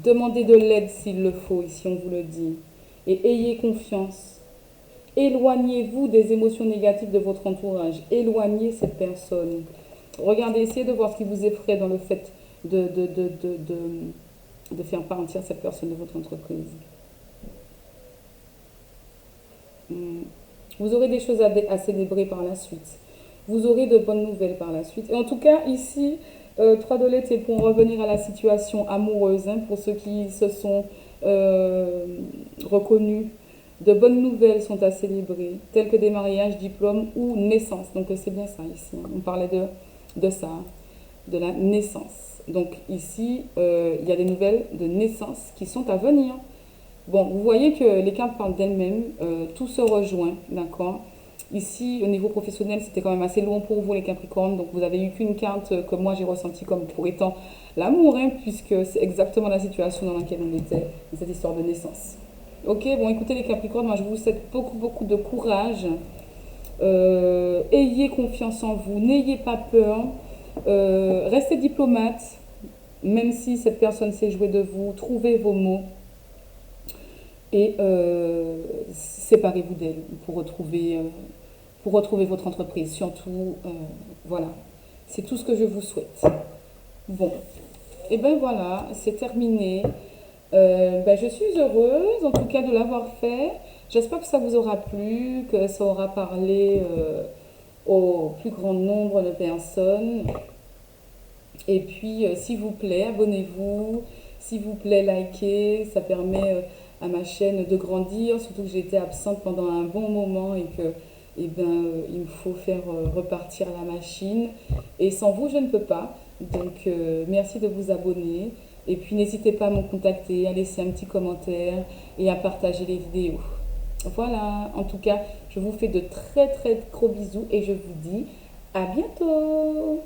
Demandez de l'aide s'il le faut, ici on vous le dit. Et ayez confiance. Éloignez-vous des émotions négatives de votre entourage. Éloignez cette personne. Regardez, essayez de voir ce qui vous effraie dans le fait de faire partir cette personne de votre entreprise. Vous aurez des choses à célébrer par la suite. Vous aurez de bonnes nouvelles par la suite. Et en tout cas, ici, 3 de lettres, c'est pour revenir à la situation amoureuse, hein, pour ceux qui se sont reconnus. De bonnes nouvelles sont à célébrer, telles que des mariages, diplômes ou naissances. Donc c'est bien ça ici. On parlait de ça, de la naissance. Donc ici, il y a des nouvelles de naissance qui sont à venir. Bon, vous voyez que les cartes parlent d'elles-mêmes, tout se rejoint, d'accord? Ici, au niveau professionnel, c'était quand même assez long pour vous, les Capricornes. Donc vous avez eu qu'une carte que moi j'ai ressentie comme pour étant l'amour, hein, puisque c'est exactement la situation dans laquelle on était, dans cette histoire de naissance. Ok, bon, écoutez les Capricornes, moi je vous souhaite beaucoup, beaucoup de courage. Ayez confiance en vous, n'ayez pas peur. Restez diplomate, même si cette personne s'est jouée de vous. Trouvez vos mots et séparez-vous d'elle pour retrouver votre entreprise. Surtout, voilà, c'est tout ce que je vous souhaite. Bon, Et ben voilà, c'est terminé. Je suis heureuse en tout cas de l'avoir fait. J'espère que ça vous aura plu, que ça aura parlé au plus grand nombre de personnes. Et puis, s'il vous plaît, abonnez-vous. S'il vous plaît, likez. Ça permet à ma chaîne de grandir. Surtout que j'ai été absente pendant un bon moment et que, il me faut faire repartir la machine. Et sans vous, je ne peux pas. Donc, merci de vous abonner. Et puis, n'hésitez pas à me contacter, à laisser un petit commentaire et à partager les vidéos. Voilà, en tout cas, je vous fais de très très gros bisous et je vous dis à bientôt.